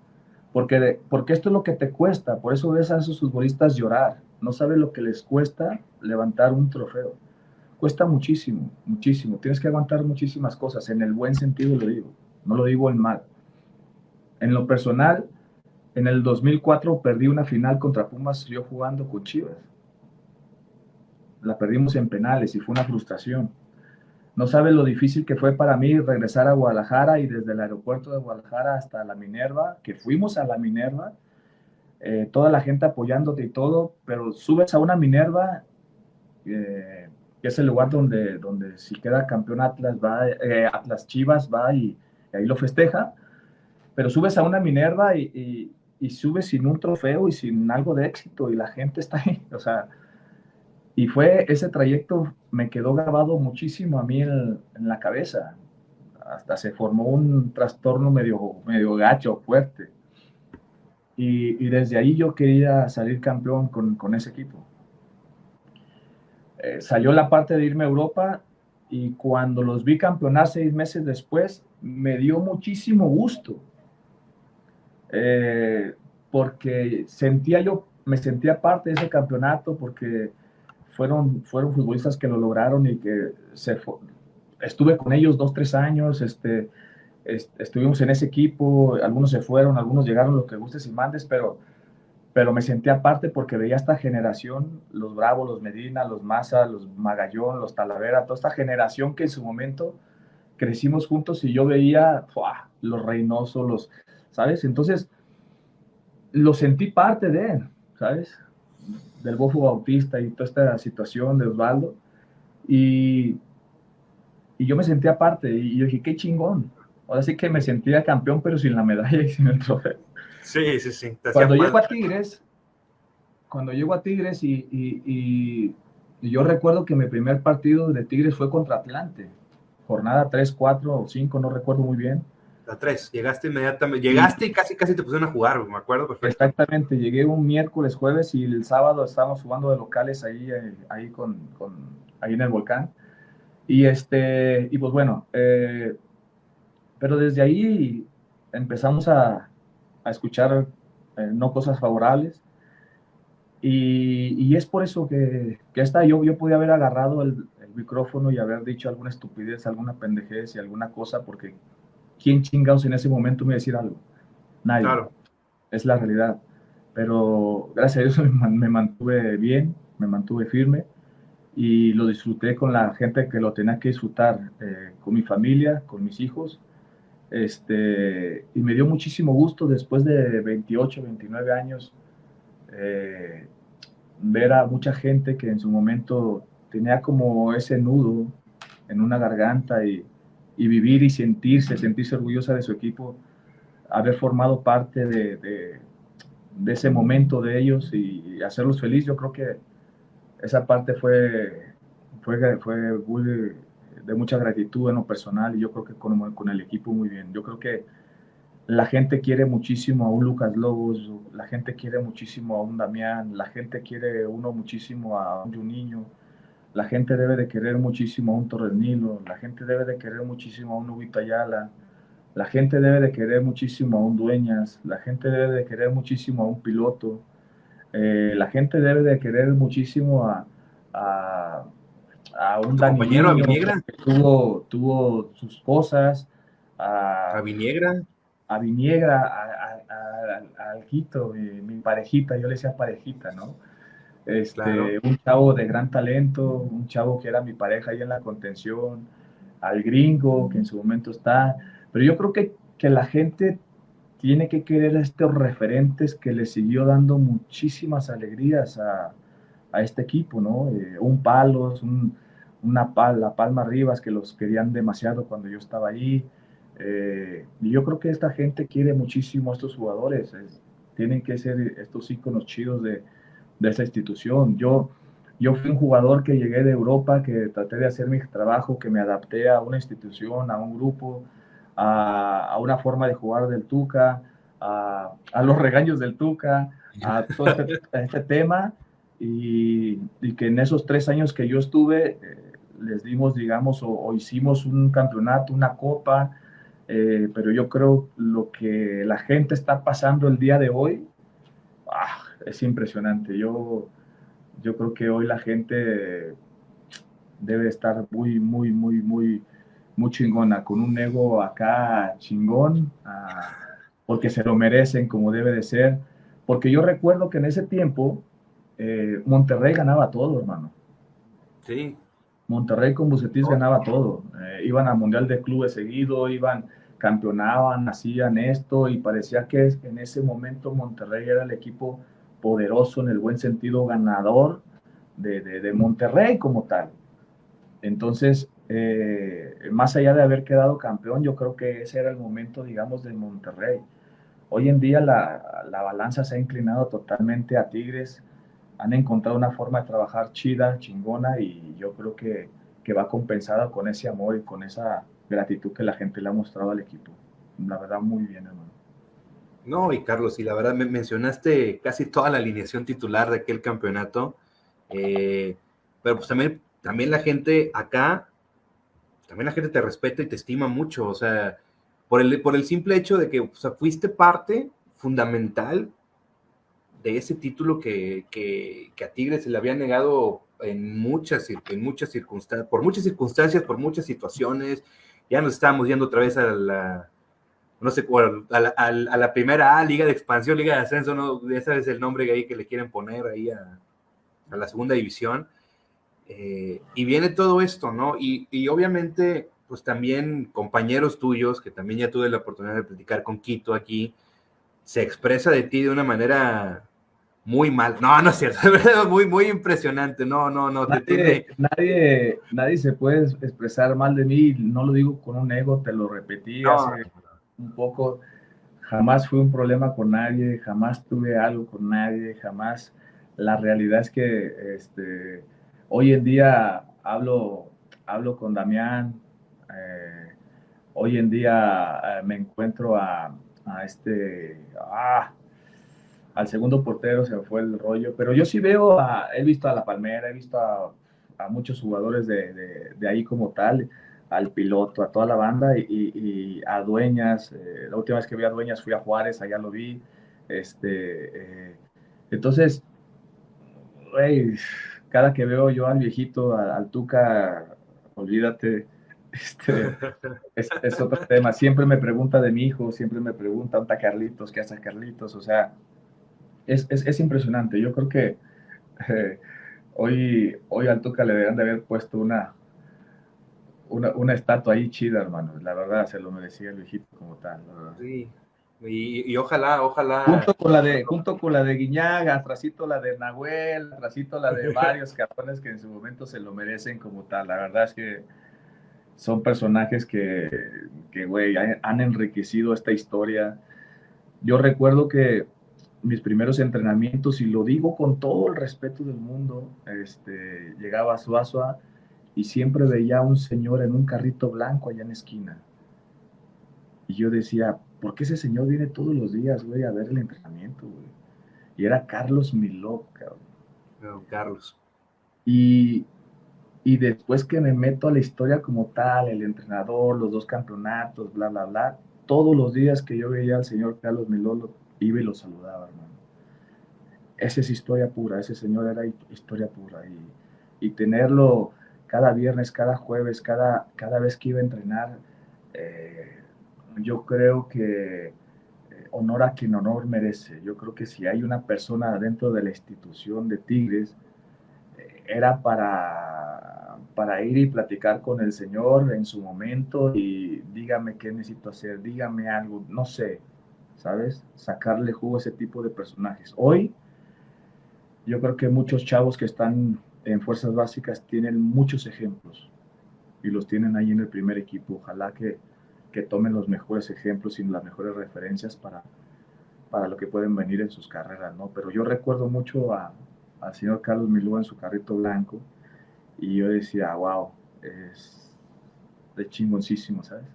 Porque esto es lo que te cuesta, por eso ves a esos futbolistas llorar, no sabes lo que les cuesta levantar un trofeo. Cuesta muchísimo, muchísimo, tienes que aguantar muchísimas cosas, en el buen sentido lo digo, no lo digo en mal. En lo personal, en el 2004 perdí una final contra Pumas yo jugando con Chivas. La perdimos en penales y fue una frustración. No sabes lo difícil que fue para mí regresar a Guadalajara y desde el aeropuerto de Guadalajara hasta la Minerva, que fuimos a la Minerva, toda la gente apoyándote y todo, pero subes a una Minerva, que es el lugar donde si queda campeón Atlas, va, Atlas Chivas va y ahí lo festeja, pero subes a una Minerva y subes sin un trofeo y sin algo de éxito y la gente está ahí, o sea, y fue ese trayecto, me quedó grabado muchísimo a mí en la cabeza, hasta se formó un trastorno medio gacho, fuerte, y desde ahí yo quería salir campeón con ese equipo. Salió la parte de irme a Europa y cuando los vi campeonar 6 meses después, me dio muchísimo gusto, eh, porque me sentía parte de ese campeonato, porque fueron futbolistas que lo lograron y que estuve con ellos 2, 3 años, estuvimos en ese equipo, algunos se fueron, algunos llegaron, lo que gustes y mandes, pero me sentía aparte porque veía esta generación, los Bravos, los Medina, los Maza, los Magallón, los Talavera, toda esta generación que en su momento crecimos juntos y yo veía ¡fua!, los Reynoso, ¿sabes? Entonces lo sentí parte de él, ¿sabes? Del Bofo Bautista y toda esta situación de Osvaldo. Y, y yo me sentía parte y yo dije, qué chingón. Ahora sí que me sentía campeón, pero sin la medalla y sin el trofeo. Sí, sí, sí. Te hacía Cuando llego falta. a Tigres, y yo recuerdo que mi primer partido de Tigres fue contra Atlante, jornada 3, 4 o 5, no recuerdo muy bien. La 3, llegaste inmediatamente, Y llegaste y casi te pusieron a jugar, me acuerdo perfecto. exactamente, llegué un miércoles, jueves y el sábado estábamos jugando de locales ahí en el Volcán. Y pues bueno, pero desde ahí empezamos a escuchar no cosas favorables. Y es por eso que hasta yo podía haber agarrado el micrófono y haber dicho alguna estupidez, alguna pendejez y alguna cosa, porque ¿quién chingados en ese momento me iba a decir algo? Nadie. Claro. Es la realidad. Pero gracias a Dios me mantuve bien, me mantuve firme y lo disfruté con la gente que lo tenía que disfrutar, con mi familia, con mis hijos. Y me dio muchísimo gusto después de 28, 29 años, eh, ver a mucha gente que en su momento tenía como ese nudo en una garganta y vivir y sentirse orgullosa de su equipo, haber formado parte de ese momento de ellos y hacerlos felices. Yo creo que esa parte fue muy de mucha gratitud en lo personal y yo creo que con el equipo muy bien. Yo creo que la gente quiere muchísimo a un Lucas Lobos, la gente quiere muchísimo a un Damián, la gente quiere muchísimo a un Juninho, la gente debe de querer muchísimo a un Torres Nilo, la gente debe de querer muchísimo a un Huguito Ayala, la gente debe de querer muchísimo a un Dueñas, la gente debe de querer muchísimo a un Piloto, la gente debe de querer muchísimo a, a A un tu Dani compañero, a Niño, Viniegra. que tuvo sus cosas, A a Viniegra. a Viniegra, al Quito, mi parejita, yo le decía parejita, ¿no? Claro. Un chavo de gran talento, un chavo que era mi pareja ahí en la contención, al gringo, que en su momento está. Pero yo creo que la gente tiene que querer a estos referentes que le siguió dando muchísimas alegrías a este equipo, ¿no? Un Palos, la Palma Rivas, que los querían demasiado cuando yo estaba ahí. Y yo creo que esta gente quiere muchísimo a estos jugadores. Tienen que ser estos íconos chidos de esa institución. Yo fui un jugador que llegué de Europa, que traté de hacer mi trabajo, que me adapté a una institución, a un grupo, a una forma de jugar del Tuca, a los regaños del Tuca, a todo este tema, y que en esos 3 años que yo estuve, les dimos, digamos, o hicimos un campeonato, una copa, pero yo creo lo que la gente está pasando el día de hoy, es impresionante. Yo creo que hoy la gente debe estar muy, muy, muy, muy, muy chingona, con un ego acá chingón, porque se lo merecen como debe de ser. Porque yo recuerdo que en ese tiempo Monterrey ganaba todo, hermano. Sí. Monterrey con Bucetich ganaba todo. Iban al Mundial de Clubes seguido, iban campeonaban, hacían esto y parecía que en ese momento Monterrey era el equipo poderoso en el buen sentido, ganador de Monterrey como tal. Entonces, más allá de haber quedado campeón, yo creo que ese era el momento, digamos, de Monterrey. Hoy en día la balanza se ha inclinado totalmente a Tigres, han encontrado una forma de trabajar chida, chingona, y yo creo que va compensada con ese amor y con esa gratitud que la gente le ha mostrado al equipo. La verdad, muy bien, hermano. No, y Carlos, y la verdad me mencionaste casi toda la alineación titular de aquel campeonato, pero pues también la gente acá, también la gente te respeta y te estima mucho, o sea, por el simple hecho de que, o sea, fuiste parte fundamental de ese título que a Tigres se le había negado en muchas circunstancias, por muchas situaciones. Ya nos estábamos yendo otra vez a la, no sé, a la primera A, Liga de Expansión, Liga de Ascenso, ¿no? Ese es el nombre ahí que le quieren poner ahí a la segunda división. Y viene todo esto, ¿no? Y obviamente, pues también compañeros tuyos, que también ya tuve la oportunidad de platicar con Quito aquí, se expresa de ti de una manera muy mal. No, no es cierto, de verdad, muy, muy impresionante. No, te tiene. Nadie se puede expresar mal de mí, no lo digo con un ego, te lo repetí No, hace un poco. Jamás fue un problema con nadie, jamás tuve algo con nadie, jamás. La realidad es que hoy en día hablo con Damián, hoy en día me encuentro a al segundo portero, se me fue el rollo, pero yo sí he visto a La Palmera, he visto a muchos jugadores de ahí como tal, al piloto, a toda la banda y a Dueñas. La última vez que vi a Dueñas fui a Juárez, allá lo vi. Entonces, güey, cada que veo yo al viejito, al Tuca, olvídate, este, es otro tema. Siempre me pregunta de mi hijo, siempre me pregunta, ¿dónde está Carlitos? ¿Qué hace Carlitos? O sea, es impresionante. Yo creo que eh, hoy al Tuca le deberían de haber puesto una estatua ahí chida, hermano. La verdad, se lo merecía el viejito como tal. Sí. Y ojalá. Junto con la de Guiñaga, atrasito la de Nahuel, atrasito la de varios cabrones que en su momento se lo merecen como tal. La verdad es que son personajes güey, han enriquecido esta historia. Yo recuerdo que mis primeros entrenamientos, y lo digo con todo el respeto del mundo, llegaba a Suazua y siempre veía a un señor en un carrito blanco allá en la esquina. Y yo decía, ¿por qué ese señor viene todos los días, güey, a ver el entrenamiento, güey? Y era Carlos Miló, cabrón. No, Carlos. Y, y después que me meto a la historia como tal, el entrenador, los dos campeonatos, bla, bla, bla, todos los días que yo veía al señor Carlos Miló, iba y lo saludaba, hermano. Esa es historia pura, ese señor era historia pura. Y tenerlo cada viernes, cada jueves, cada vez que iba a entrenar, yo creo que honor a quien honor merece. Yo creo que si hay una persona dentro de la institución de Tigres, era para ir y platicar con el señor en su momento y dígame qué necesito hacer, dígame algo, no sé, ¿sabes? Sacarle jugo a ese tipo de personajes. Hoy, yo creo que muchos chavos que están en fuerzas básicas tienen muchos ejemplos y los tienen ahí en el primer equipo. Ojalá que tomen los mejores ejemplos y las mejores referencias para lo que pueden venir en sus carreras, ¿no? Pero yo recuerdo mucho al señor Carlos Milú en su carrito blanco y yo decía, wow, es de chingoncísimo, ¿sabes?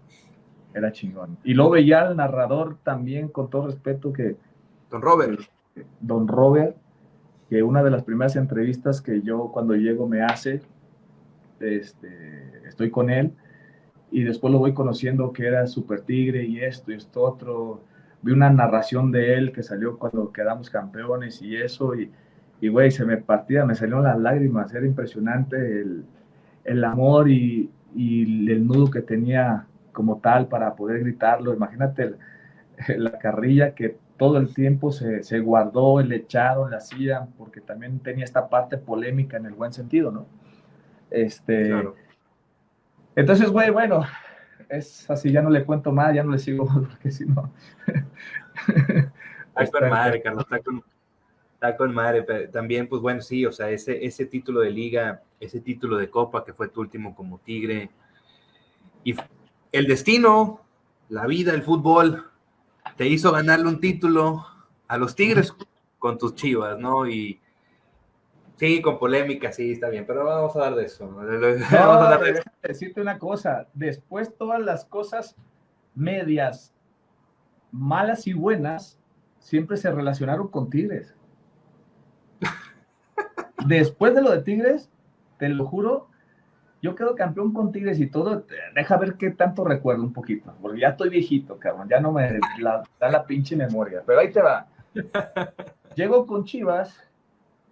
Era chingón. Y luego veía al narrador también, con todo respeto, Don Robert. Don Robert, que una de las primeras entrevistas que yo cuando llego me hace, estoy con él y después lo voy conociendo que era Super Tigre y esto otro. Vi una narración de él que salió cuando quedamos campeones y eso, y güey, se me partía, me salieron las lágrimas, era impresionante el amor y el nudo que tenía como tal para poder gritarlo. Imagínate la carrilla que todo el tiempo se guardó, le echaron, le hacían, porque también tenía esta parte polémica en el buen sentido, ¿no? Claro. Entonces, güey, bueno, es así, ya no le cuento más, ya no le sigo, porque si no... Está con madre, Carlos, está con madre. Pero también, pues bueno, sí, o sea, ese título de liga, ese título de copa que fue tu último como Tigre, y el destino, la vida, el fútbol, te hizo ganarle un título a los Tigres con tus Chivas, ¿no? Y sí, con polémica, sí, está bien, pero vamos a dar de eso. Vamos a No, dar de eso. déjame decirte una cosa, después todas las cosas medias, malas y buenas, siempre se relacionaron con Tigres. Después de lo de Tigres, te lo juro, yo quedo campeón con Tigres y todo. Deja ver qué tanto recuerdo un poquito, porque ya estoy viejito, cabrón, ya no me da la pinche memoria, pero ahí te va. Llego con Chivas,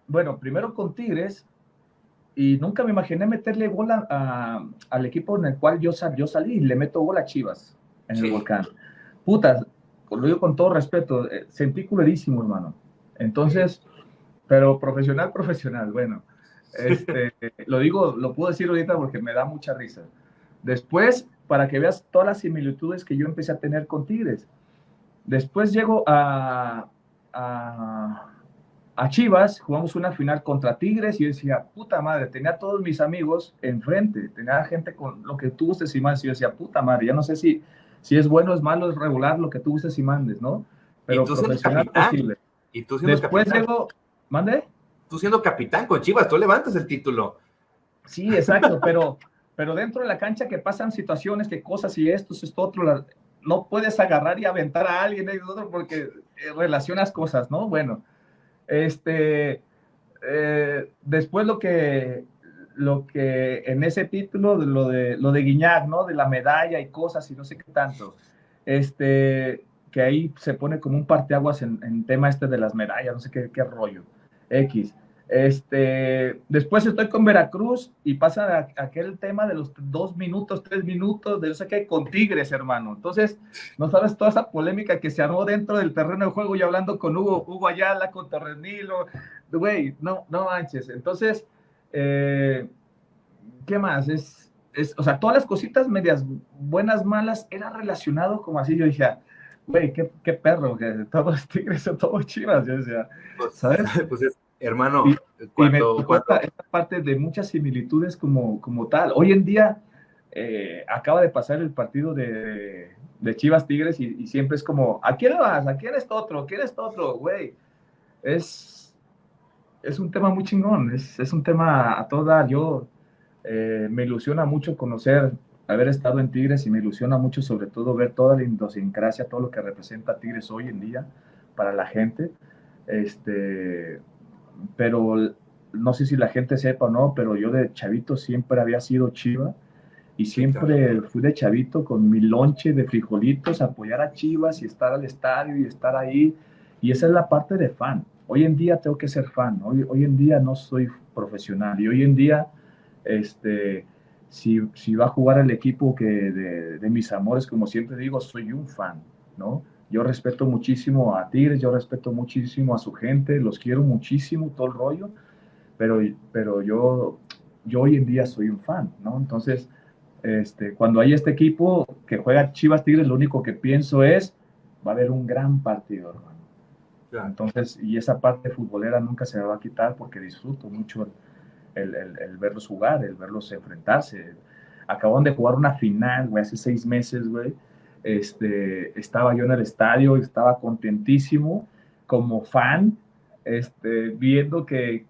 bueno, primero con Tigres, y nunca me imaginé meterle gol al equipo en el cual yo salí, y le meto gol a Chivas en el Sí. Volcán. Putas, lo digo con todo respeto, sentí culerísimo, hermano. Entonces, pero profesional, bueno. Lo digo, lo puedo decir ahorita porque me da mucha risa. Después, para que veas todas las similitudes que yo empecé a tener con Tigres. Después llego a Chivas, jugamos una final contra Tigres y yo decía, puta madre, tenía a todos mis amigos enfrente, tenía gente con lo que tú gustes y mandes, y yo decía, puta madre, ya no sé si es bueno, es malo, es regular, lo que tú gustes y mandes, ¿no? Y Pero tú siendo profesional capitán, posible. y tú siendo Después capitán, llego, ¿mande? tú siendo capitán con Chivas, tú levantas el título. Sí, exacto, pero dentro de la cancha que pasan situaciones, que cosas y esto otro, no puedes agarrar y aventar a alguien porque relacionas cosas, ¿no? Bueno, después lo que en ese título, lo de Guiñac, ¿no? De la medalla y cosas y no sé qué tanto, que ahí se pone como un parteaguas en tema de las medallas, no sé qué rollo, X. Después estoy con Veracruz y pasa aquel tema de los 2 minutos, 3 minutos, de no sé qué, con Tigres, hermano. Entonces, no sabes toda esa polémica que se armó dentro del terreno de juego, y hablando con Hugo Ayala, con Torrenilo, güey, no manches. Entonces, ¿qué más? O sea, todas las cositas medias buenas, malas, era relacionado como así. Yo dije, güey, qué perro, que todos Tigres o todos Chivas. Yo decía, Pues, ¿sabes? pues hermano, Y, y me tocó cuando, esta parte de muchas similitudes como tal. Hoy en día acaba de pasar el partido de Chivas Tigres y siempre es como, ¿a quién le vas? ¿A quién es otro? ¿Quién es otro? Güey, es, es un tema muy chingón, es un tema a todo dar. Yo me ilusiona mucho conocer, haber estado en Tigres, y me ilusiona mucho sobre todo ver toda la idiosincrasia, todo lo que representa Tigres hoy en día para la gente. Pero no sé si la gente sepa o no, pero yo de chavito siempre había sido Chiva y sí, claro. siempre fui de chavito con mi lonche de frijolitos a apoyar a Chivas y estar al estadio y estar ahí. Y esa es la parte de fan. Hoy en día tengo que ser fan. Hoy en día no soy profesional y hoy en día, si va a jugar el equipo de mis amores, como siempre digo, soy un fan, ¿no? Yo respeto muchísimo a Tigres, yo respeto muchísimo a su gente, los quiero muchísimo, todo el rollo, pero yo hoy en día soy un fan, ¿no? Entonces, cuando hay este equipo que juega Chivas Tigres, lo único que pienso es, va a haber un gran partido, hermano. Claro. Entonces, y esa parte futbolera nunca se me va a quitar porque disfruto mucho el verlos jugar, el verlos enfrentarse. Acaban de jugar una final, güey, hace 6 meses, güey. Estaba yo en el estadio, estaba contentísimo como fan, viendo que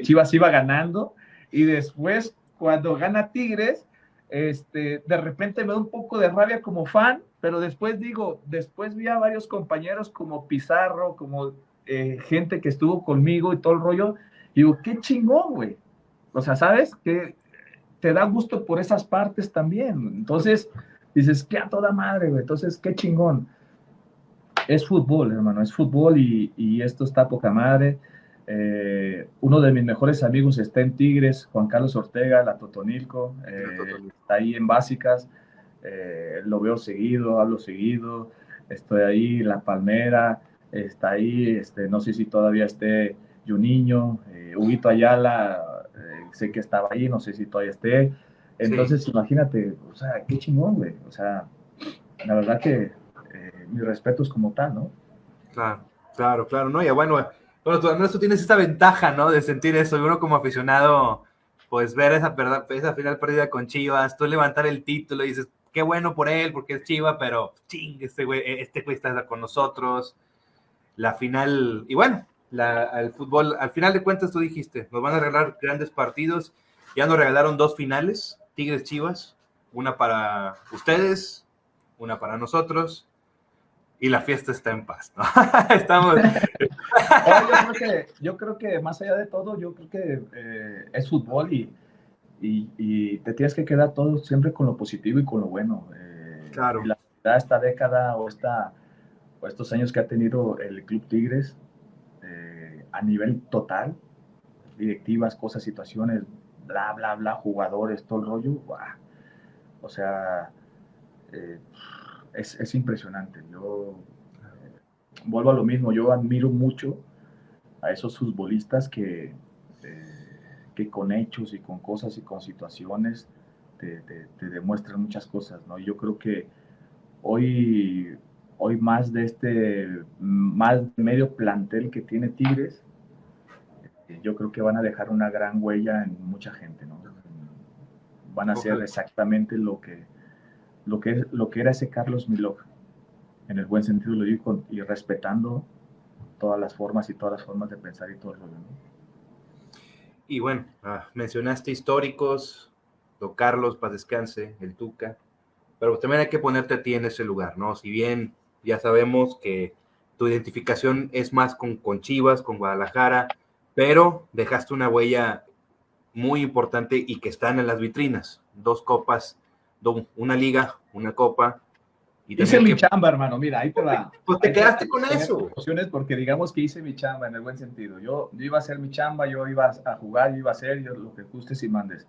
Chivas iba ganando, y después, cuando gana Tigres, de repente me da un poco de rabia como fan, pero después vi a varios compañeros como Pizarro, como gente que estuvo conmigo y todo el rollo, y digo, qué chingón, güey. O sea, ¿sabes? Que te da gusto por esas partes también. Entonces, dices, qué a toda madre, güey. Entonces, qué chingón. Es fútbol, hermano, es fútbol y esto está poca madre. Uno de mis mejores amigos está en Tigres, Juan Carlos Ortega, la Totonilco, está ahí en Básicas. Lo veo seguido, hablo seguido, estoy ahí, La Palmera, está ahí, no sé si todavía esté Juninho, Huguito Ayala, sé que estaba ahí, no sé si todavía esté. Entonces, imagínate, o sea, qué chingón, güey. O sea, la verdad que mis respetos como tal, ¿no? Claro, ¿no? Y bueno, tú al menos tú tienes esta ventaja, ¿no? De sentir eso. Y uno como aficionado, pues ver esa final perdida con Chivas, tú levantar el título y dices, qué bueno por él, porque es Chiva, pero ching, este güey está con nosotros. La final, y bueno, al fútbol, al final de cuentas tú dijiste, nos van a regalar grandes partidos. Ya nos regalaron 2 finales, Tigres Chivas, una para ustedes, una para nosotros. Y la fiesta está en paz, ¿no? Estamos... yo creo que más allá de todo, yo creo que es fútbol y te tienes que quedar todo siempre con lo positivo y con lo bueno. Claro. Y la verdad, esta década o estos años que ha tenido el Club Tigres a nivel total, directivas, cosas, situaciones, bla, bla, bla, jugadores, todo el rollo, ¡guau! O sea, es impresionante. Yo vuelvo a lo mismo, yo admiro mucho a esos futbolistas que con hechos y con cosas y con situaciones te demuestran muchas cosas, ¿no? Yo creo que hoy más más de medio plantel que tiene Tigres, yo creo que van a dejar una gran huella en mucha gente, ¿no? Van a hacer exactamente lo que era ese Carlos Milok, en el buen sentido lo digo, y respetando todas las formas de pensar y todo el rollo, ¿no? Y bueno, mencionaste históricos, don Carlos, paz descanse, el Tuca, pero también hay que ponerte a ti en ese lugar, ¿no? Si bien ya sabemos que tu identificación es más con Chivas, con Guadalajara, pero dejaste una huella muy importante y que están en las vitrinas. 2 copas, una liga, una copa. Y hice mi chamba, hermano, mira, ahí te va. Pues te quedaste con eso. Porque digamos que hice mi chamba en el buen sentido. Yo iba a hacer mi chamba, yo iba a jugar, yo iba a hacer lo que gustes y mandes.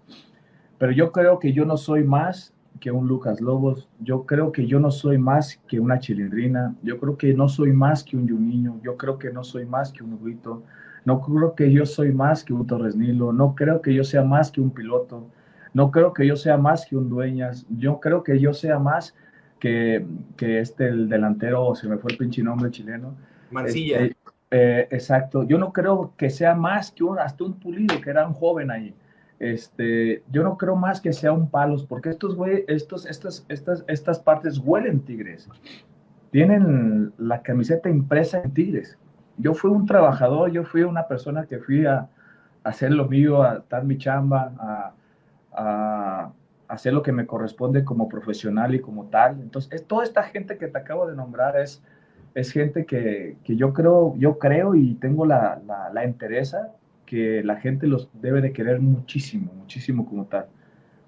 Pero yo creo que yo no soy más que un Lucas Lobos, yo creo que yo no soy más que una Chilindrina, yo creo que no soy más que un Juninho, yo creo que no soy más que un Huguito, no creo que yo soy más que un Torres Nilo, no creo que yo sea más que un Piloto, no creo que yo sea más que un Dueñas, yo creo que yo sea más que el delantero, se me fue el pinche nombre chileno. Mancilla. Exacto, yo no creo que sea más que hasta un Pulido, que era un joven ahí. Yo no creo más que sea un Palos, porque estas partes huelen Tigres. Tienen la camiseta impresa en Tigres. Yo fui un trabajador, yo fui una persona que fui a hacer lo mío, a dar mi chamba, a hacer lo que me corresponde como profesional y como tal. Entonces, toda esta gente que te acabo de nombrar es gente que yo creo y tengo la entereza que la gente los debe de querer muchísimo, muchísimo como tal.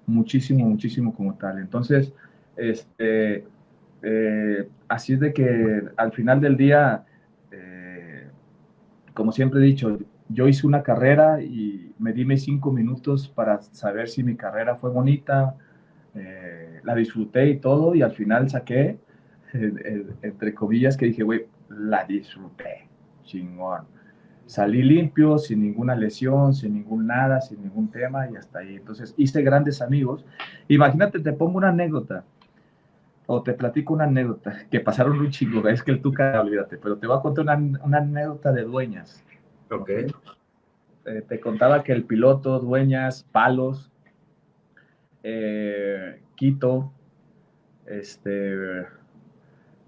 Muchísimo, muchísimo como tal. Entonces, así es de que al final del día, como siempre he dicho, yo hice una carrera y me di mis 5 minutos para saber si mi carrera fue bonita, la disfruté y todo, y al final saqué, entre comillas, que dije, güey, la disfruté, chingón. Salí limpio, sin ninguna lesión, sin ningún nada, sin ningún tema, y hasta ahí. Entonces, hice grandes amigos. Imagínate, te pongo una anécdota, o te platico una anécdota, que pasaron un chingo, es que el Tuca, olvídate, pero te voy a contar una anécdota de Dueñas. Ok. Te contaba que el Piloto, Dueñas, Palos, Quito,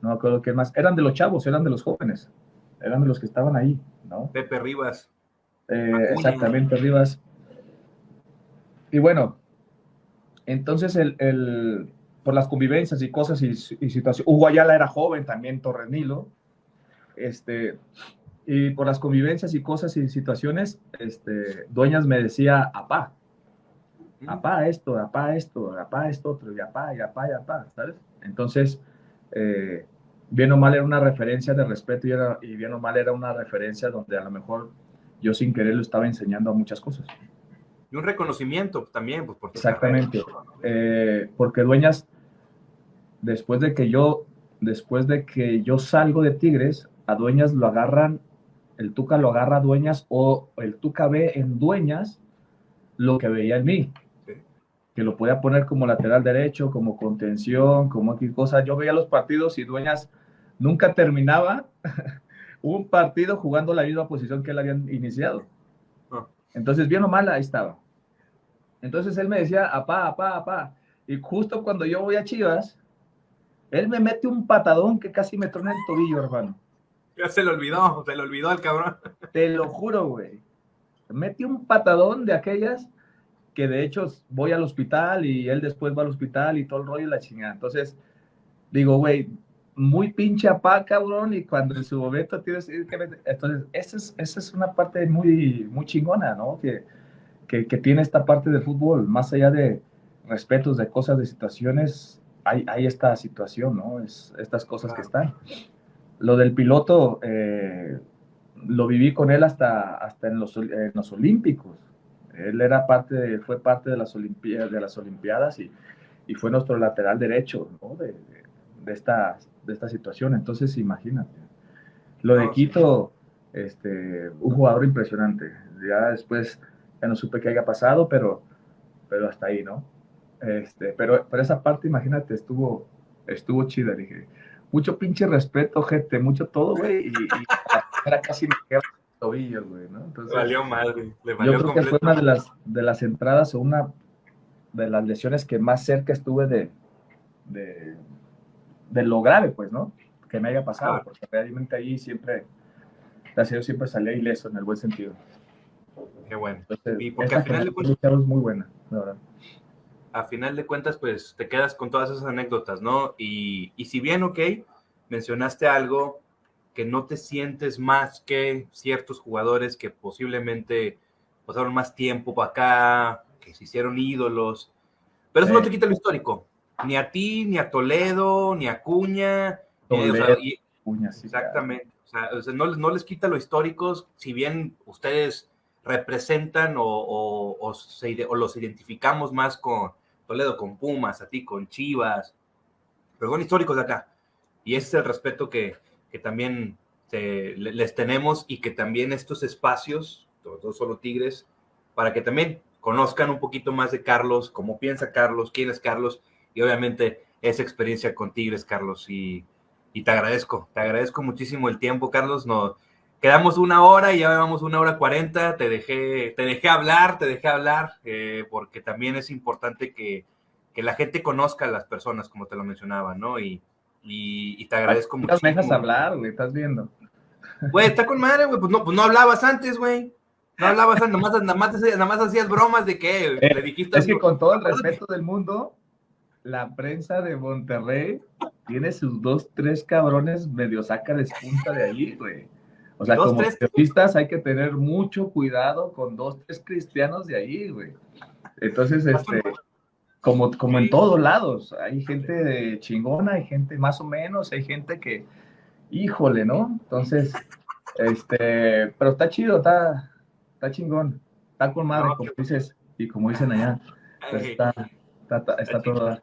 no me acuerdo qué más, eran de los chavos, eran de los jóvenes, eran de los que estaban ahí, ¿no? Pepe Rivas. Exactamente, Rivas. Y bueno, entonces por las convivencias y cosas y situaciones, Hugo Ayala era joven también, Torres Nilo, y por las convivencias y cosas y situaciones, Dueñas me decía, apá esto, apá esto otro, y apá, ¿sabes? Entonces, bien o mal era una referencia de respeto y bien o mal era una referencia donde a lo mejor yo sin querer lo estaba enseñando a muchas cosas. Y un reconocimiento también, pues por tu Exactamente. Carrera. Porque Dueñas, después de que yo salgo de Tigres, a Dueñas lo agarran, el Tuca lo agarra a Dueñas, o el Tuca ve en Dueñas lo que veía en mí. Sí. que lo podía poner como lateral derecho, como contención, como aquí cosa. Yo veía los partidos y Dueñas nunca terminaba un partido jugando la misma posición que él había iniciado. Entonces, bien o mal, ahí estaba. Entonces él me decía, apá, apá, apá. Y justo cuando yo voy a Chivas, él me mete un patadón que casi me trona el tobillo, hermano. Ya se le olvidó al cabrón. Te lo juro, güey. Mete un patadón de aquellas que de hecho voy al hospital y él después va al hospital y todo el rollo y la chingada. Entonces, digo, güey, muy pinche apá, cabrón, y cuando en su momento tienes que... Entonces, esa es una parte muy, muy chingona, ¿no? Que tiene esta parte del fútbol, más allá de respetos de cosas, de situaciones, hay esta situación, ¿no? Estas cosas que están. Lo del piloto, lo viví con él hasta en los Olímpicos. Él fue parte de las Olimpiadas y fue nuestro lateral derecho, ¿no? De esta situación. Entonces, imagínate. Lo de Quito, un jugador impresionante. Ya después, ya no supe qué haya pasado, pero hasta ahí, ¿no? Pero esa parte, imagínate, estuvo chida. Dije, mucho pinche respeto, gente, mucho todo, güey, y era casi me quedaba el tobillo, güey, ¿no? Entonces, Valió madre, le yo valió creo que fue completo. una de las entradas o una de las lesiones que más cerca estuve de, de lo grave, pues, ¿no? Que me haya pasado, porque realmente ahí siempre, gracias a Dios, siempre salía ileso en el buen sentido. Qué bueno. Entonces, Y porque esta generación es muy buena, la verdad. a final de cuentas, pues te quedas con todas esas anécdotas, ¿no? Y si bien, ok, mencionaste algo que no te sientes más que ciertos jugadores que posiblemente pasaron más tiempo para acá, que se hicieron ídolos, pero eso no te quita lo histórico, ni a ti, ni a Toledo, ni a Cuña, Toledo, Cuña, sí, exactamente, o sea, no les quita lo históricos, si bien ustedes representan o los identificamos más con Toledo, con Pumas, a ti con Chivas, pero son históricos de acá. Y ese es el respeto que también les tenemos y que también estos espacios, todos solo Tigres, para que también conozcan un poquito más de Carlos, cómo piensa Carlos, quién es Carlos y obviamente esa experiencia con Tigres, Carlos. Y te agradezco muchísimo el tiempo, Carlos. Nos quedamos 1 hora y ya vamos 1 hora 40. Te dejé hablar, porque también es importante que la gente conozca a las personas, como te lo mencionaba, ¿no? Y te agradezco muchísimo. Me dejas muchísimo. hablar, güey, estás viendo. Güey, está con madre, güey, pues no hablabas antes, güey. No hablabas antes, nada más hacías bromas de que le dijiste es que con todo el respeto del mundo, la prensa de Monterrey tiene sus 2, 3 cabrones medio saca de punta de allí, güey. O sea, como periodistas hay que tener mucho cuidado con 2, 3 cristianos de allí, güey. Entonces, como en todos lados, hay gente chingona, hay gente más o menos, hay gente que, híjole, ¿no? Entonces, pero está chido, está chingón, está con madre, como dices, y como dicen allá, pues está todo.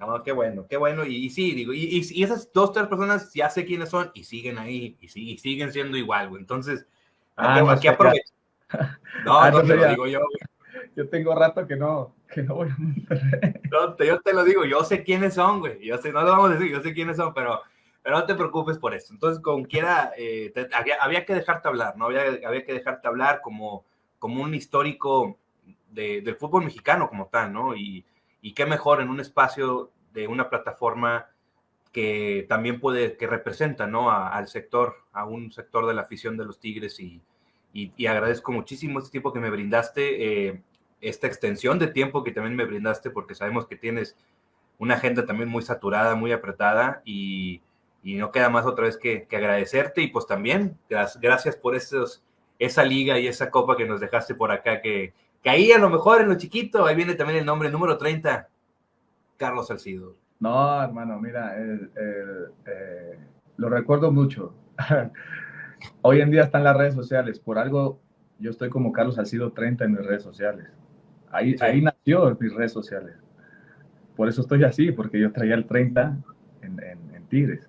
No, qué bueno, y sí, digo, y esas 2, 3 personas ya sé quiénes son y siguen ahí, y siguen siendo igual, güey, entonces, aquí aprovecho. No te lo digo yo, güey. Yo tengo rato que no voy a Monterrey. Yo te lo digo, yo sé quiénes son, güey, yo sé, no lo vamos a decir, yo sé quiénes son, pero no te preocupes por eso. Entonces, como quiera, había que dejarte hablar, ¿no? Había que dejarte hablar como un histórico del fútbol mexicano como tal, ¿no? Y qué mejor en un espacio de una plataforma que también que representa, ¿no? Al sector, a un sector de la afición de los Tigres y agradezco muchísimo este tiempo que me brindaste, esta extensión de tiempo que también me brindaste, porque sabemos que tienes una agenda también muy saturada, muy apretada y no queda más otra vez que agradecerte y pues también gracias por esa liga y esa copa que nos dejaste por acá, que ahí a lo mejor en lo chiquito, ahí viene también el nombre, número 30, Carlos Salcido. No, hermano, mira, lo recuerdo mucho. Hoy en día están las redes sociales, por algo yo estoy como Carlos Salcido 30 en mis redes sociales. Ahí nació en mis redes sociales. Por eso estoy así, porque yo traía el 30 en Tigres.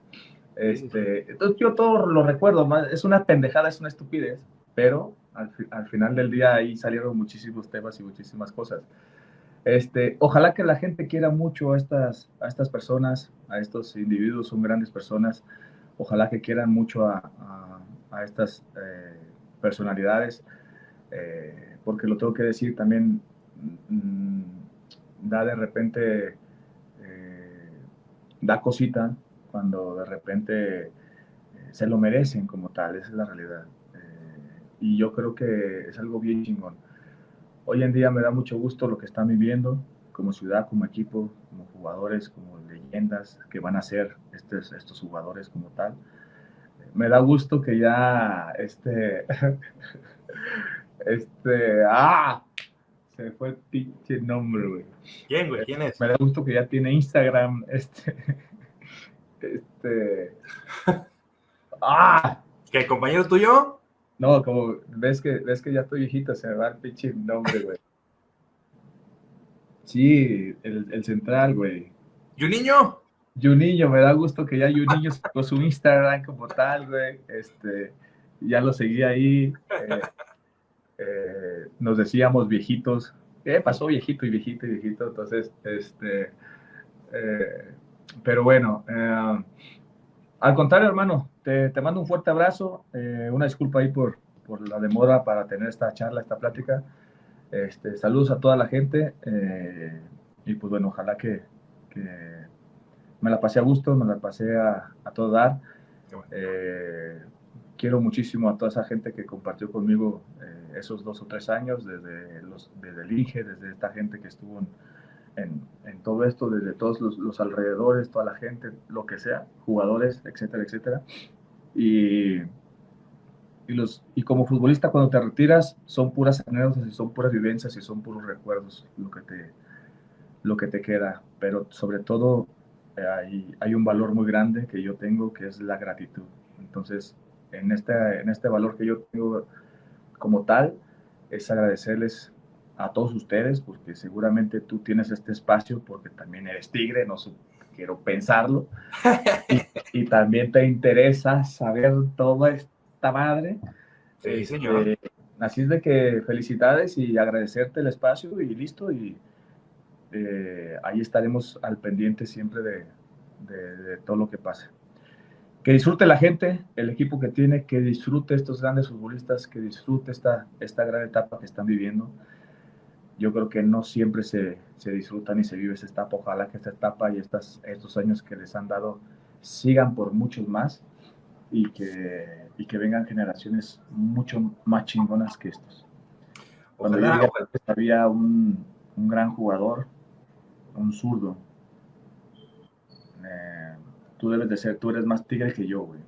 Entonces yo todo lo recuerdo, es una pendejada, es una estupidez, pero al final del día ahí salieron muchísimos temas y muchísimas cosas. Ojalá que la gente quiera mucho a estas personas, a estos individuos, son grandes personas. Ojalá que quieran mucho a estas personalidades, porque lo tengo que decir también, mm, da de repente, da cosita cuando de repente se lo merecen como tal, esa es la realidad. Y yo creo que es algo bien chingón. Hoy en día me da mucho gusto lo que están viviendo como ciudad, como equipo, como jugadores, como leyendas que van a ser estos jugadores como tal. Me da gusto que ya se fue el pinche nombre, güey. ¿Quién, güey? ¿Quién es? Me da gusto que ya tiene Instagram, este, ah, ¿Qué, compañero tuyo? no, como ves que ya estoy viejito, se me va el pinche nombre, güey. Sí, el central, güey. ¿Y un niño? Juninho, me da gusto que ya Juninho sacó su Instagram como tal, güey. Ya lo seguí ahí. Nos decíamos viejitos. ¿Qué pasó viejito y viejito y viejito? Entonces, eh, pero bueno, al contrario, hermano, te mando un fuerte abrazo. Una disculpa ahí por la demora para tener esta charla, esta plática. Saludos a toda la gente. Y pues bueno, ojalá que me la pasé a gusto, me la pasé a todo dar. Quiero muchísimo a toda esa gente que compartió conmigo esos 2 o 3 años, desde el INGE, desde esta gente que estuvo en todo esto, desde todos los alrededores, toda la gente, lo que sea, jugadores, etcétera, etcétera. Y, y como futbolista, cuando te retiras, son puras anécdotas y son puras vivencias y son puros recuerdos lo que te queda. Pero sobre todo, hay un valor muy grande que yo tengo, que es la gratitud. Entonces, en este valor que yo tengo como tal, es agradecerles a todos ustedes, porque seguramente tú tienes este espacio, porque también eres tigre, no quiero pensarlo, y también te interesa saber toda esta madre. Sí, señor. Así es de que felicidades y agradecerte el espacio y listo, y ahí estaremos al pendiente siempre de todo lo que pase. Que disfrute la gente, el equipo que tiene, que disfrute estos grandes futbolistas, que disfrute esta gran etapa que están viviendo. Yo creo que no siempre se disfruta ni se vive esta etapa. Ojalá que esta etapa y estos años que les han dado sigan por muchos más y que vengan generaciones mucho más chingonas que estos. Cuando yo Ojalá, llegué, ojalá. había un gran jugador, un zurdo. Eh, tú eres más tigre que yo, güey.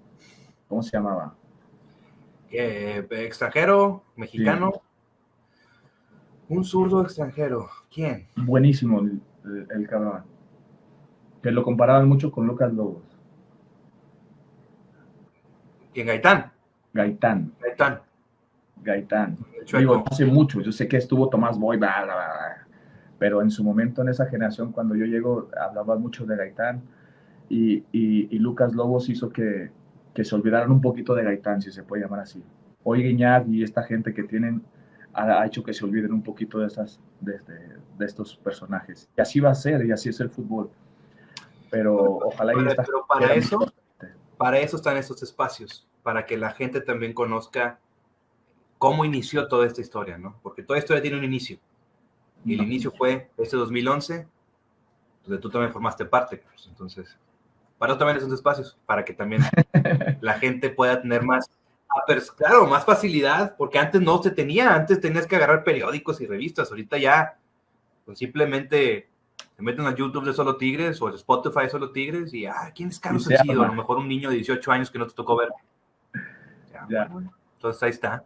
¿Cómo se llamaba? ¿Extranjero? Sí, ¿Mexicano? Un zurdo extranjero. ¿Quién? buenísimo el cabrón. Que lo comparaban mucho con Lucas Lobos. ¿Quién? Gaitán. Gaitán, Gaitán. Gaitán. El Digo, no Chueco. hace mucho, yo sé que estuvo Tomás Boy, bla, bla, bla, pero en su momento, en esa generación, cuando yo llego, hablaba mucho de Gaitán y Lucas Lobos hizo que se olvidaran un poquito de Gaitán, si se puede llamar así. Hoy Guiñac y esta gente que tienen ha hecho que se olviden un poquito de estos personajes. Y así va a ser, y así es el fútbol. Pero ojalá y esta Pero gente quiera para eso están estos espacios, para que la gente también conozca cómo inició toda esta historia, ¿no? Porque toda historia tiene un inicio. Y el inicio fue este 2011, donde tú también formaste parte, Carlos. Entonces, para eso también son espacios, para que también la gente pueda tener más, claro, más facilidad, porque antes no se tenía, antes tenías que agarrar periódicos y revistas, ahorita ya, pues simplemente te meten al YouTube de Solo Tigres o el Spotify de Solo Tigres y, ¿quién es y Carlos se Salcido? A lo arma. mejor un niño de 18 años que no te tocó ver. Ya, Ya. bueno, entonces ahí está.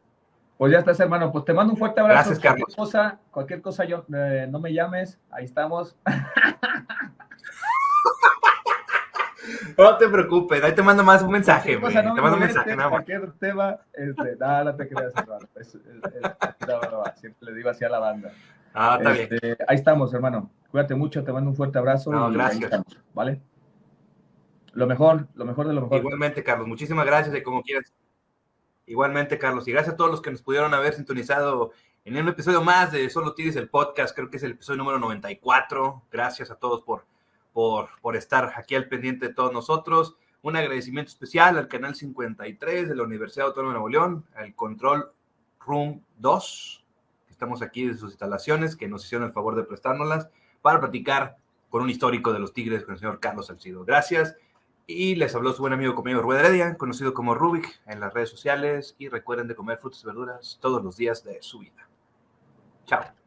Pues ya estás, hermano. Pues te mando un fuerte abrazo. Gracias, Carlos. Cualquier cosa yo, no me llames. Ahí estamos. No te preocupes, ahí te mando más un mensaje, Cualquier cosa güey. no Te me mando un mensaje, molestes, nada más. cualquier tema, nada, no te creas, hermano. No, siempre le digo así a la banda. Está bien. Ahí estamos, hermano. Cuídate mucho, te mando un fuerte abrazo No, y ahí gracias. estamos, ¿vale? Lo mejor de lo mejor. Igualmente, Carlos, muchísimas gracias de como quieras. Igualmente, Carlos, y gracias a todos los que nos pudieron haber sintonizado en un episodio más de Solo Tigres, el podcast. Creo que es el episodio número 94. Gracias a todos por estar aquí al pendiente de todos nosotros. Un agradecimiento especial al Canal 53 de la Universidad Autónoma de Nuevo León, al Control Room 2. Estamos aquí de sus instalaciones, que nos hicieron el favor de prestárnoslas para platicar con un histórico de los Tigres, con el señor Carlos Salcido. Gracias. Y les habló su buen amigo conmigo, Rueda Heredia, conocido como Rubik en las redes sociales. Y recuerden de comer frutas y verduras todos los días de su vida. Chao.